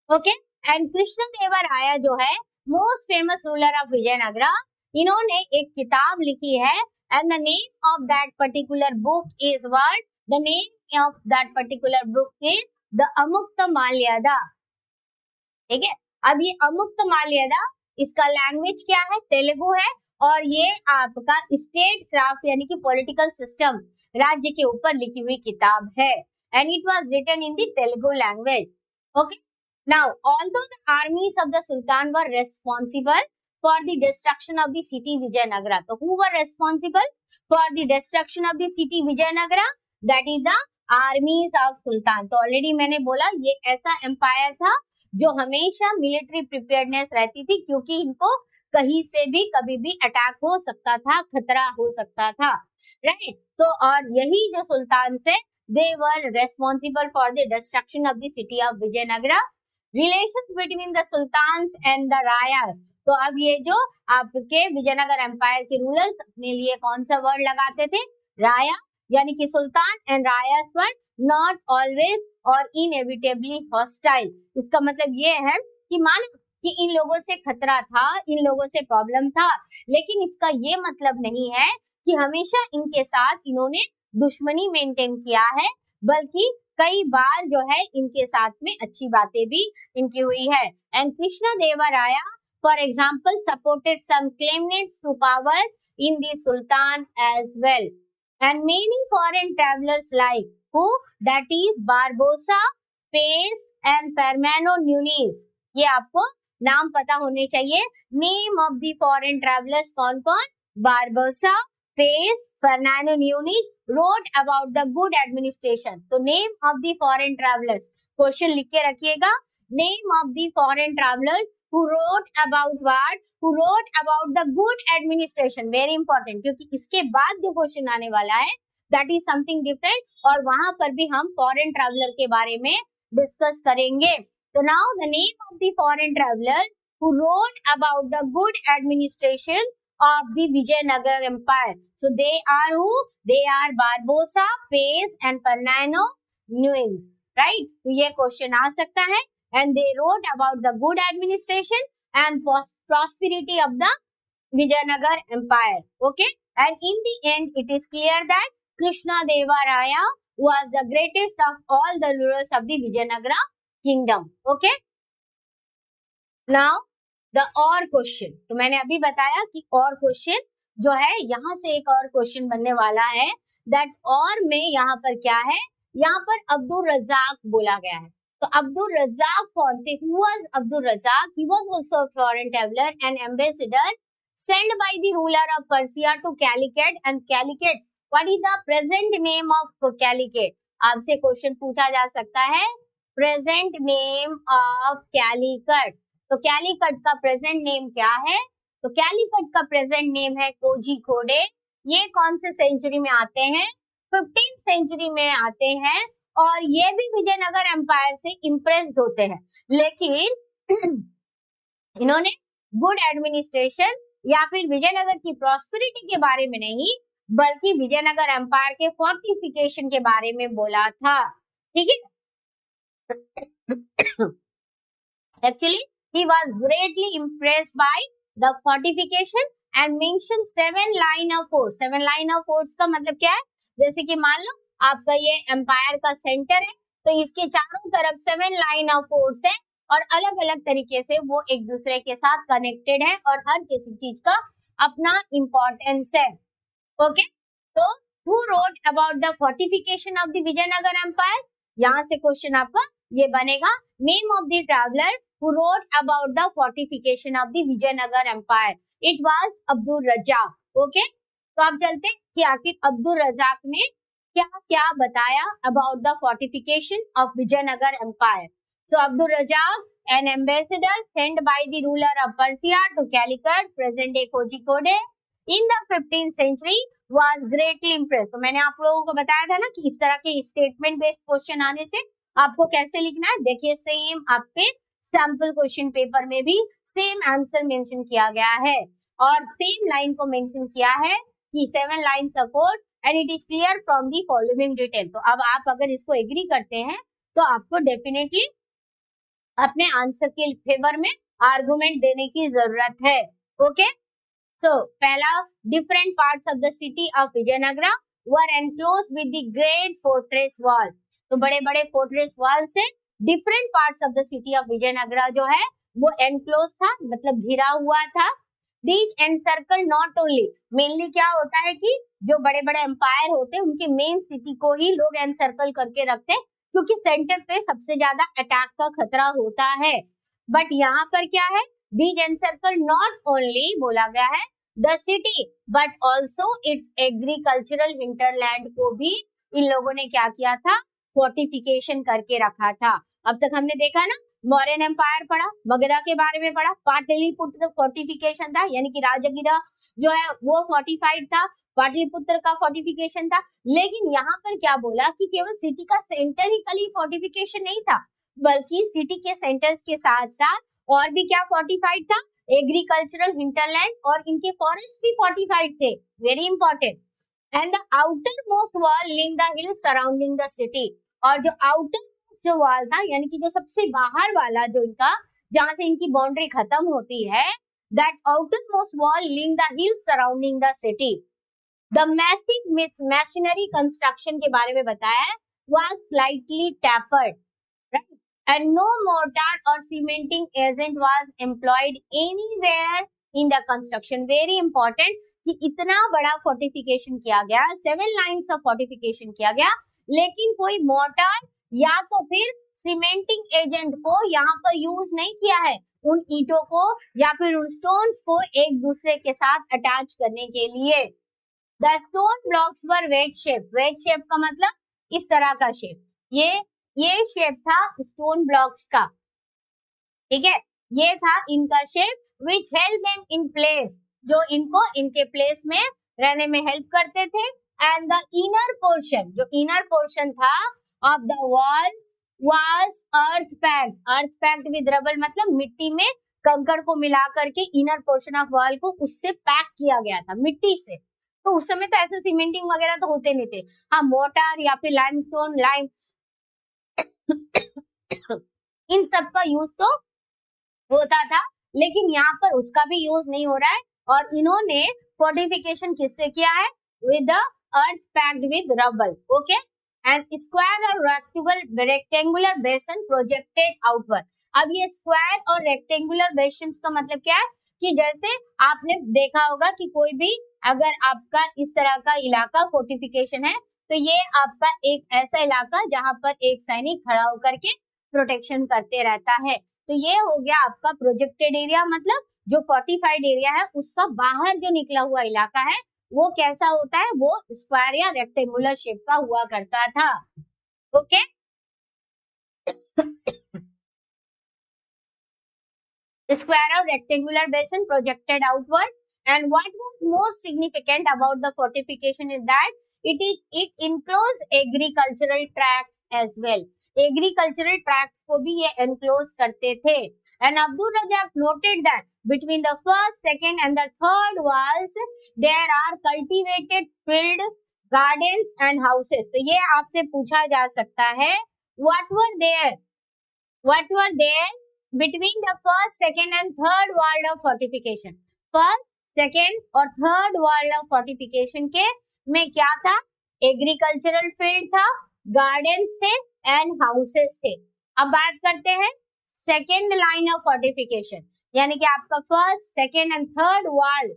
ओके, एंड कृष्ण देवा राया जो है most famous ruler of Vijayanagara, इन्होंने एक किताब लिखी है, and the name of that particular book is what, the name of that particular book is the Amukta-Malyada। ठीक है, अब ये अमुक्तमाल्यदा, इसका लैंग्वेज क्या है, तेलुगु है, और ये आपका स्टेट क्राफ्ट यानी कि पॉलिटिकल सिस्टम, राज्य के ऊपर लिखी हुई किताब है, and it was written in the Telugu language. Okay, now although the armies of the sultan were responsible for the destruction of the city Vijayanagara, so who were responsible for the destruction of the city Vijayanagara, that is the armies of sultan। तो already मैंने बोला ये ऐसा empire था जो हमेशा military preparedness रहती थी, क्योंकि इनको कहीं से भी कभी भी अटैक हो सकता था, खतरा हो सकता था, राइट। तो और यही जो सुल्तान से they were responsible for the destruction of the city of Vijayanagara। Relations between the sultans and the rayas, तो अब ये जो आपके विजयनगर एम्पायर के रूलर्स अपने लिए कौन सा वर्ड लगाते थे, राया, यानी कि सुल्तान, एंड रायास वर नॉट ऑलवेज और इनएविटेबली हॉस्टाइल। इसका मतलब ये है कि मानो कि इन लोगों से खतरा था, इन लोगों से प्रॉब्लम था, लेकिन इसका ये मतलब नहीं है कि हमेशा इनके साथ इन्होंने दुश्मनी मेंटेन किया है, बल्कि कई बार जो है इनके साथ में अच्छी बातें भी इनकी हुई है। एंड कृष्णा देवा राया for example supported some claimants to power in the sultan as well, and many foreign travelers like who, that is Barbosa, Pace and Fernando Nunes। ये आपको नाम पता होने चाहिए, name of the foreign travellers कौन कौन, Barbosa, Paes, Fernando Nunes wrote about the good administration। तो name of the foreign travellers, question लिख के रखिएगा, name of the foreign travellers who wrote about what, who wrote about the good administration, very important, क्योंकि इसके बाद जो question आने वाला है that is something different, और वहां पर भी हम फॉरेन ट्रैवलर के बारे में डिस्कस करेंगे। तो now the name of the foreign traveler who wrote about the good administration of the Vijayanagar Empire, so they are who, they are Barbosa, Pace and Fernando Nunes, right। तो ये question आ सकता है, and they wrote about the good administration and prosperity of the Vijayanagar Empire। Okay, and in the end it is clear that Krishna Deva Raya was the greatest of all the rulers of the Vijayanagara kingdom। Okay, now the और question, तो मैंने अभी बताया कि और question जो है यहाँ से एक और क्वेश्चन बनने वाला है, that और में यहाँ पर क्या है, यहाँ पर अब्दुल रज़ाक बोला गया है। तो अब्दुल रज़ाक कौन थे, who was Abdul Razak? He was also a foreign traveler and ambassador sent by the ruler of Persia to Calicut, and Calicut, what is the present name of Calicut? आपसे क्वेश्चन पूछा जा सकता है, प्रेजेंट नेम ऑफ कैलीकट। तो कैलीकट का present name क्या है? तो कैलीकट का प्रेजेंट नेम है कोझिकोडे। ये कौन से सेंचुरी में आते हैं? 15th सेंचुरी में आते हैं और ये भी विजयनगर एम्पायर से इम्प्रेस्ड होते हैं, लेकिन इन्होंने गुड एडमिनिस्ट्रेशन या फिर विजयनगर की प्रॉस्पेरिटी के बारे में नहीं, बल्कि विजयनगर एम्पायर के फोर्टिफिकेशन के बारे में बोला था। ठीक है, actually he was greatly impressed by the fortification and mentioned 7 line of forts। 7 line of forts का मतलब क्या है, जैसे कि मान लो आपका ये एम्पायर का सेंटर है, तो इसके चारों तरफ 7 लाइन ऑफ फोर्ट्स है और अलग अलग तरीके से वो एक दूसरे के साथ कनेक्टेड है और हर किसी चीज का अपना इम्पोर्टेंस है। ओके, तो who wrote about the fortification of the Vijayanagara empire, यहाँ से क्वेश्चन आपका ये बनेगा, name of the traveller who wrote about the fortification of the Vijayanagara empire, it was Abdul Razak. Okay, तो आप चलते हैं कि आखिर अब्दुल रज़ाक ने क्या क्या बताया about the fortification of Vijayanagara empire. So Abdul Razak, an ambassador sent by the ruler of Persia to Calicut, present day Kozhikode, in the 15th century, was greatly impressed। तो मैंने आप लोगों को बताया था ना कि इस तरह के स्टेटमेंट बेस्ड क्वेश्चन आने से आपको कैसे लिखना है। देखिए, सेम आपके सैंपल क्वेश्चन पेपर में भी सेम आंसर मेंशन किया गया है और सेम लाइन को मेंशन किया है कि 7 line support and it is clear from the following detail. तो अब आप अगर इसको एग्री करते हैं तो आपको डेफिनेटली अपने आंसर के फेवर में आर्गुमेंट देने की जरूरत है। ओके, सो पहला, different parts of the city of Vijayanagara were enclose with the great fortress wall. तो बड़े बड़े फोर्ट्रेस वॉल से different parts of the city of Vijayanagara जो है वो एनक्लोज था, मतलब घिरा हुआ था। These encircle not only, mainly क्या होता है कि जो बड़े बड़े एम्पायर होते हैं उनके मेन सिटी को ही लोग एनसर्कल करके रखते हैं, क्योंकि सेंटर पे सबसे ज्यादा अटैक का खतरा होता है। बट यहाँ पर क्या है, दीज एनसर्कल नॉट ओनली बोला गया है the city but also it's agricultural hinterland को भी इन लोगों ने क्या किया था, फोर्टिफिकेशन करके रखा था। अब तक हमने देखा ना, मौर्यन एम्पायर पढ़ा, मगधा के बारे में पढ़ा, पाटलिपुत्र फोर्टिफिकेशन था, यानी कि राजगिरा जो है वो फोर्टिफाइड था, पाटलिपुत्र का फोर्टिफिकेशन था। लेकिन यहाँ पर क्या बोला कि केवल सिटी का सेंटर ही कली फोर्टिफिकेशन नहीं था, बल्कि सिटी के सेंटर्स के साथ साथ और भी क्या फोर्टिफाइड था, एग्रीकल्चरल हिंटरलैंड और इनके फॉरेस्ट भी फोर्टिफाइड थे, very important. And the outer most wall link the hill surrounding the city, और जो आउटर जो वॉल था, यानी कि जो सबसे बाहर वाला जो इनका, जहां से इनकी बाउंड्री खत्म होती है, that outer most wall link the hill surrounding the city. The massive machinery construction के बारे में बताया है, was slightly tapered, right? And no mortar or cementing agent was employed anywhere in the construction। Very important कि इतना बड़ा fortification किया गया, 7 लाइन्स ऑफ फोर्टिफिकेशन किया गया, लेकिन कोई मोर्टार या तो फिर सीमेंटिंग एजेंट को यहाँ पर यूज नहीं किया है, उन ईंटों को या फिर उन स्टोन्स को एक दूसरे के साथ अटैच करने के लिए। The stone blocks were wedge shape। wedge shape का मतलब इस तरह का शेप, ये शेप था स्टोन ब्लॉक्स का, ठीक है, ये था इनका shape, which held them in place, जो इनको इनके प्लेस में रहने में हेल्प करते थे। And the inner portion, जो inner portion था of the walls was earth packed with rubble, मतलब मिट्टी में कंकड़ को मिला करके इनर पोर्शन ऑफ वॉल को उससे पैक किया गया था, मिट्टी से। तो उस समय तो ऐसे सीमेंटिंग वगैरह तो होते नहीं थे, हाँ मोर्टार या फिर लाइमस्टोन, लाइम इन सब का यूज तो होता था, लेकिन यहाँ पर उसका भी यूज नहीं हो रहा है। और इन्होंने फोर्टिफिकेशन किससे किया है, with the earth packed with rubble. Okay, and square और रेक्टेंगुलर बेसन प्रोजेक्टेड आउटवर्ड। अब ये स्क्वायर और रेक्टेंगुलर बेसन का मतलब क्या है कि जैसे आपने देखा होगा कि कोई भी अगर आपका इस तरह का इलाका फोर्टिफिकेशन है, तो ये आपका एक ऐसा इलाका जहां पर एक सैनिक खड़ा होकर के प्रोटेक्शन करते रहता है। तो ये हो गया आपका प्रोजेक्टेड एरिया, मतलब जो फोर्टिफाइड एरिया है उसका बाहर जो निकला हुआ इलाका है वो कैसा होता है, वो स्क्वायर या रेक्टेंगुलर शेप का हुआ करता था। ओके, स्क्वायर और rectangular bastion projected outward And what was most significant about the fortification is that it enclosed agricultural tracts as well. Agricultural tracts को भी ये एनक्लोज करते थे. And Abdul Razak noted that between the first, second and the third walls there are cultivated field, gardens and houses. तो ये आपसे पूछा जा सकता है what were there between the first, second and third wall of fortification. First, second और third wall of fortification के में क्या था? एग्रीकल्चरल फील्ड था, गार्डन्स थे एंड हाउसेस थे. अब बात करते हैं सेकेंड लाइन ऑफ फोर्टिफिकेशन, यानी कि आपका first, second and third wall.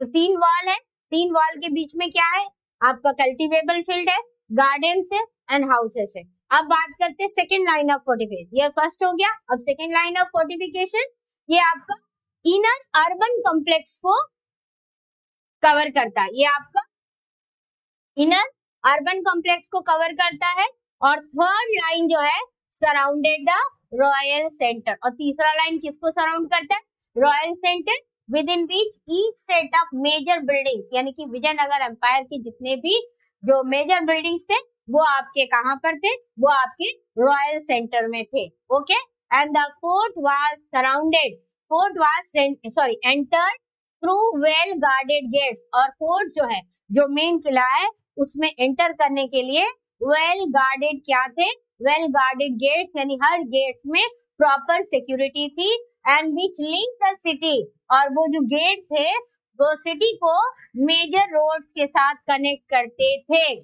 तो 3 वॉल है, 3 वॉल के बीच में क्या है? आपका कल्टीवेबल फील्ड है, गार्डन्स है एंड हाउसेस है. अब बात करते हैं सेकेंड लाइन ऑफ फोर्टिफिकेशन. ये फर्स्ट हो गया. अब सेकेंड लाइन ऑफ फोर्टिफिकेशन ये आपका इनर अर्बन कॉम्प्लेक्स को कवर करता है. ये आपका इनर अर्बन कॉम्प्लेक्स को कवर करता है. और थर्ड लाइन जो है सराउंडेड द रॉयल सेंटर. और तीसरा लाइन किसको सराउंड करता है? Royal centre within which each set of major buildings, यानी कि विजयनगर एम्पायर के जितने भी जो मेजर बिल्डिंग्स थे वो आपके कहाँ पर थे? वो आपके रॉयल सेंटर में थे. Okay. And the fort was entered through well guarded gates. और फोर्ट जो है, जो मेन किला है, उसमें एंटर करने के लिए वेल गार्डेड क्या थे? वेल गार्डेड गेट्स, यानी हर गेट्स में प्रॉपर सिक्योरिटी थी. And which link the city, और वो जो गेट थे वो सिटी को मेजर रोड्स के साथ कनेक्ट करते थे.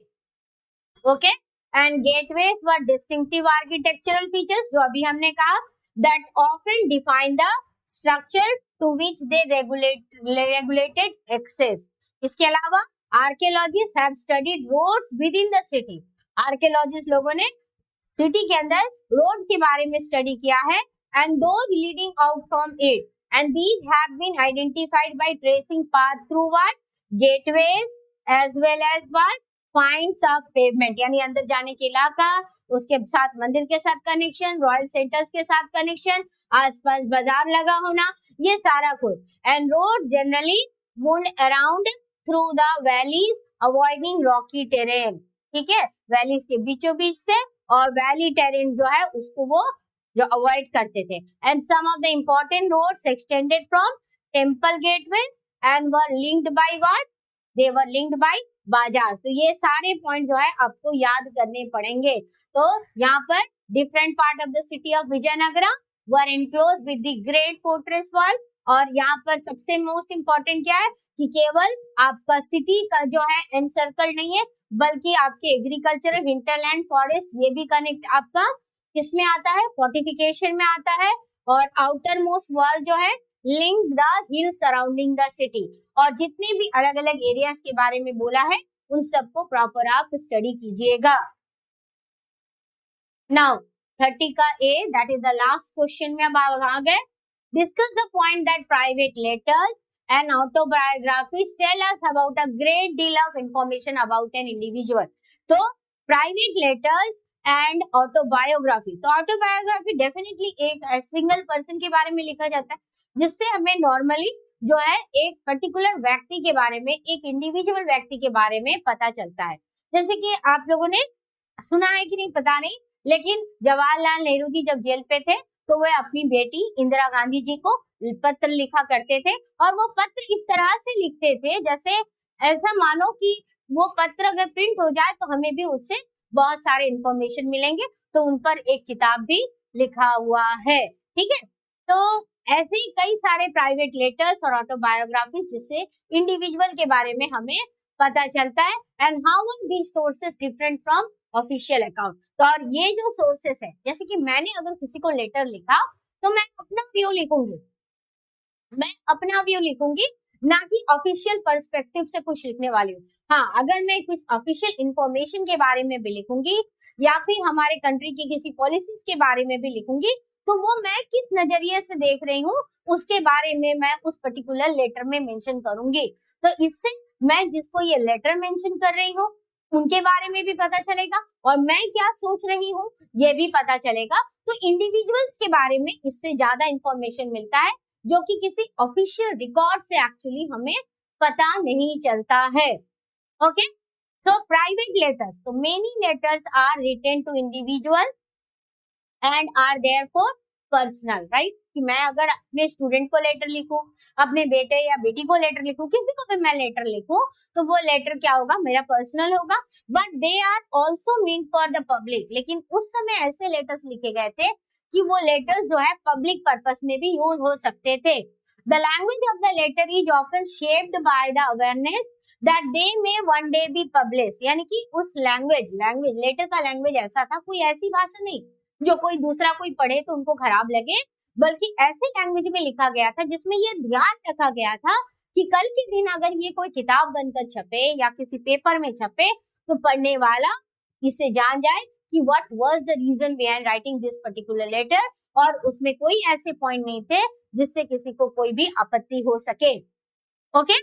Okay. And gateways were distinctive architectural features, जो अभी हमने कहा, that often define the structure to which they regulated access. इसके अलावा archaeologists have studied roads within the city. Archaeologist लोगों ने सिटी के अंदर रोड के बारे में स्टडी किया है. And those leading out from it, and these have been identified by tracing path through what? Gateways as well as what? Finds of pavement, यानी अंदर जाने के इलाका, उसके साथ मंदिर के साथ कनेक्शन, रॉयल सेंटर्स के साथ कनेक्शन, आसपास बाजार लगा होना, ये सारा कुछ. And road generally wound around through the valleys avoiding Rocky terrain. ठीक है, वैलीज के बीचों बीच से, और वैली टेरेन जो है उसको वो जो अवॉइड करते थे. And some of the important roads extended from temple gateways and were linked by what? They were linked by bazaar. तो ये सारे पॉइंट जो है आपको याद करने पड़ेंगे. तो यहाँ पर different part of the city of Vijayanagara were enclose with the great fortress wall. और यहाँ पर सबसे मोस्ट इम्पोर्टेंट क्या है कि केवल आपका सिटी का जो है एनसर्कल नहीं है, बल्कि आपके एग्रीकल्चरल, हिंटरलैंड, फॉरेस्ट, ये भी कनेक्ट आपका किसमें आता है? फोर्टिफिकेशन में आता है. और आउटर मोस्ट वॉल जो है link the hill surrounding the city. और जितने भी अलग अलग एरियाज के बारे में बोला है उन सबको प्रॉपर आप स्टडी कीजिएगा. नाउ 30 का A, that is the last question में अब आ गए. Discuss the point that private letters and autobiographies tell us about a great deal of information about an individual. तो private letters and autobiography, तो autobiography definitely एक single person के बारे में लिखा जाता है, जिससे हमें नॉर्मली जो है एक पर्टिकुलर व्यक्ति के बारे में, एक इंडिविजुअल व्यक्ति के बारे में पता चलता है. जैसे कि आप लोगों ने सुना है कि नहीं पता नहीं, लेकिन जवाहरलाल नेहरू जी जब जेल पे थे तो वह अपनी बेटी इंदिरा गांधी जी को पत्र लिखा करते थे. और वो पत्र इस तरह से लिखते थे जैसे ऐसा मानो कि वो पत्र अगर प्रिंट हो जाए तो हमें भी उससे बहुत सारे इंफॉर्मेशन मिलेंगे. तो उन पर एक किताब भी लिखा हुआ है. ठीक है, तो ऐसे ही कई सारे प्राइवेट लेटर्स और ऑटोबायोग्राफीज जिससे इंडिविजुअल के बारे में हमें पता चलता है. And how are these sources different from official account. तो और ये जो सोर्सेस है, जैसे कि मैंने अगर किसी को लेटर लिखा तो मैं अपना व्यू लिखूंगी, ना कि ऑफिशियल पर्सपेक्टिव से कुछ लिखने वाली हूँ. हाँ, अगर मैं कुछ ऑफिशियल इंफॉर्मेशन के बारे में भी लिखूंगी या फिर हमारे कंट्री की किसी पॉलिसीज के बारे में भी लिखूंगी, तो वो मैं किस नजरिए से देख रही हूँ उसके बारे में मैं उस पर्टिकुलर लेटर में मेंशन करूंगी. तो इससे मैं जिसको ये लेटर मेंशन कर रही हूँ उनके बारे में भी पता चलेगा और मैं क्या सोच रही हूँ ये भी पता चलेगा. तो इंडिविजुअल्स के बारे में इससे ज्यादा इंफॉर्मेशन मिलता है जो कि किसी ऑफिशियल रिकॉर्ड से एक्चुअली हमें पता नहीं चलता है। ओके, सो प्राइवेट लेटर्स, तो many letters are written to individual and are therefore personal, right, कि मैं अगर अपने स्टूडेंट को लेटर लिखूं, अपने बेटे या बेटी को लेटर लिखूं, किसी को भी मैं लेटर लिखूं, तो वो लेटर क्या होगा, मेरा पर्सनल होगा, but they are also mean for the public. लेकिन उस समय ऐसे लेटर्स लिखे गए थे कि वो लेटर्स जो है पब्लिक पर्पस में भी यूज हो सकते थे। The language of the letter is often shaped by the awareness that they may one day be publish, यानी कि उस लैंग्वेज लेटर का लैंग्वेज ऐसा था, कोई ऐसी भाषा नहीं जो कोई दूसरा कोई पढ़े तो उनको खराब लगे, बल्कि ऐसे लैंग्वेज में लिखा गया था जिसमें ये ध्यान रखा गया था कि कल के दिन अगर ये कोई किताब बनकर छपे या किसी पेपर में छपे तो पढ़ने वाला इससे जान जाए कि what was the reason behind writing this particular letter, और उसमें कोई ऐसे पॉइंट नहीं थे जिससे किसी को कोई भी आपत्ति हो सके। Okay,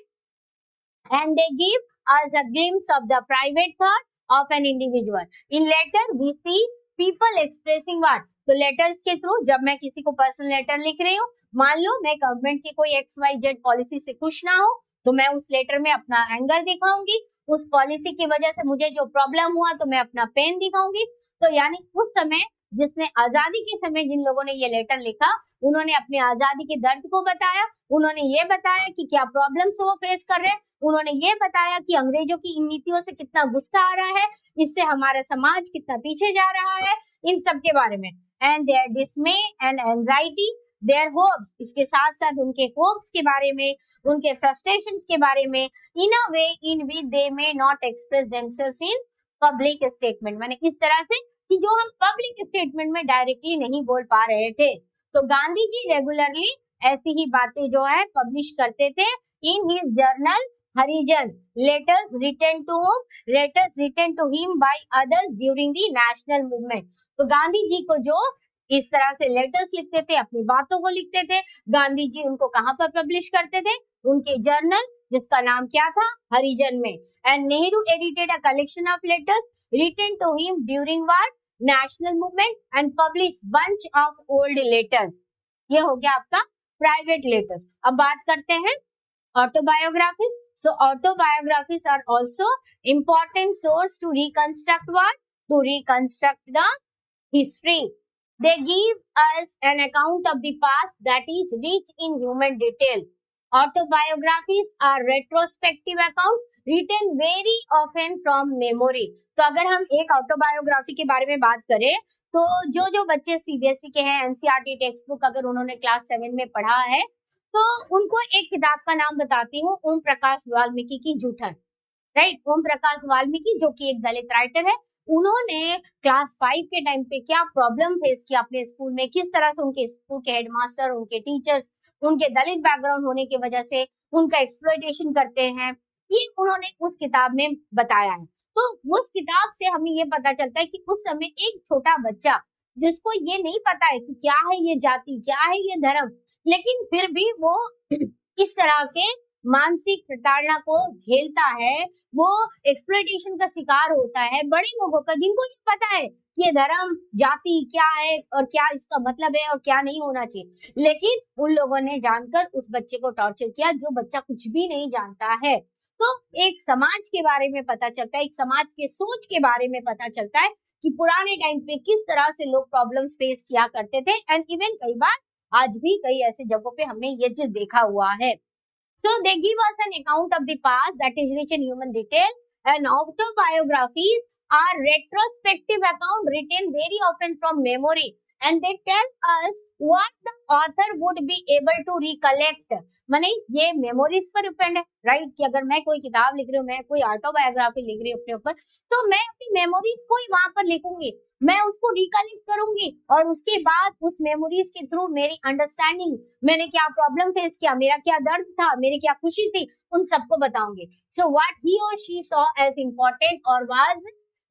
and they give us a glimpse of the private thought of an individual. In letter we see people expressing what? तो लेटर्स के थ्रू जब मैं किसी को पर्सनल लेटर लिख रही हूँ, मान लो मैं गवर्नमेंट की कोई XYZ पॉलिसी से खुश ना हो, तो मैं उस लेटर में अपना एंगर दिखाऊंगी, उस पॉलिसी की वजह से मुझे जो प्रॉब्लम हुआ तो मैं अपना पेन दिखाऊंगी। तो यानी उस समय जिसने आजादी के समय जिन लोगों ने ये लेटर लिखा, उन्होंने अपनी आजादी के दर्द को बताया, उन्होंने ये बताया कि क्या प्रॉब्लम्स वो फेस कर रहे हैं, उन्होंने ये बताया कि अंग्रेजों की इन नीतियों से कितना गुस्सा आ रहा है, इससे हमारा समाज कितना पीछे जा रहा है, इन सब के बारे में। And their dismay and anxiety, their hopes, इसके साथ साथ उनके होप्स के बारे में, उनके फ्रस्ट्रेशंस के बारे में, in a way in which they may not express themselves in public statement, माने इस तरह से कि जो हम पब्लिक स्टेटमेंट में डायरेक्टली नहीं बोल पा रहे थे। तो गांधी जी रेगुलरली ऐसी ही बातें जो है पब्लिश करते थे in his journal Harijan, letters written to home, letters written to him by others during the national movement. तो गांधी जी को जो इस तरह से लेटर्स लिखते थे, अपनी बातों को लिखते थे, गांधी जी उनको कहाँ पर पब्लिश करते थे, उनके जर्नल जिसका नाम क्या था, हरिजन में। And Nehru edited a collection of letters written to him during what, national movement, and publish bunch of old letters. ये हो गया आपका प्राइवेट लेटर्स। अब बात करते हैं autobiographies. So autobiographies are also important source to reconstruct what? To reconstruct the history. They give us an account of the past that is rich in human detail. Autobiographies are retrospective account written very often from memory. तो अगर हम एक autobiography के बारे में बात करें तो जो बच्चे सीबीएसई के हैं, एनसीईआरटी टेक्स्ट बुक अगर उन्होंने क्लास 7 में पढ़ा है तो उनको एक किताब का नाम बताती हूँ, ओम प्रकाश वाल्मीकि की जूठन, राइट। ओम प्रकाश वाल्मीकि जो कि एक दलित राइटर है, उन्होंने क्लास 5 के टाइम पे क्या प्रॉब्लम फेस किया अपने स्कूल में, किस तरह से उनके स्कूल के हेडमास्टर, उनके टीचर्स, उनके दलित बैकग्राउंड होने की वजह से उनका एक्सप्लॉयटेशन करते हैं, ये उन्होंने उस किताब में बताया है। तो उस किताब से हमें ये पता चलता है कि उस समय एक छोटा बच्चा जिसको ये नहीं पता है कि क्या है ये जाति, क्या है ये धर्म, लेकिन फिर भी वो इस तरह के मानसिक प्रताड़ना को झेलता है, वो एक्सप्लॉयटेशन का शिकार होता है बड़े लोगों का, जिनको ये पता है कि ये धर्म जाति क्या है और क्या इसका मतलब है और क्या नहीं होना चाहिए, लेकिन उन लोगों ने जानकर उस बच्चे को टॉर्चर किया जो बच्चा कुछ भी नहीं जानता है। तो एक समाज के बारे में पता चलता है, एक समाज के सोच के बारे में पता चलता है कि पुराने टाइम पे किस तरह से लोग प्रॉब्लम्स फेस किया करते थे, एंड इवन कई बार आज भी कई ऐसे जगहों पे हमने ये चीज देखा हुआ है। So they give us an account of the past that is rich in human detail, and autobiographies are retrospective account written very often from memory, and they tell us what the author would be able to recollect. माने ये memories पर depend है, right, कि अगर मैं कोई किताब लिख रही हूँ, मैं कोई ऑटोबायोग्राफी लिख रही हूँ अपने ऊपर, तो मैं अपनी मेमोरीज को ही वहां पर लिखूंगी, मैं उसको रिकलेक्ट करूंगी, और उसके बाद उस मेमोरीज के थ्रू मेरी अंडरस्टैंडिंग, मैंने क्या प्रॉब्लम फेस किया, मेरा क्या दर्द था, मेरी क्या खुशी थी, उन सबको बताऊंगी। सो व्हाट ही और शी सॉ एज इम्पोर्टेंट और was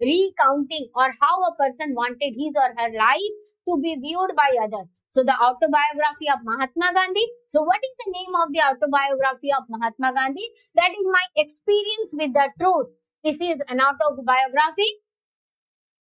recounting or how a person wanted his or her life to be viewed by others. So the autobiography of Mahatma Gandhi. So what is the name of the autobiography of Mahatma Gandhi? That is my experience with the truth. This is an autobiography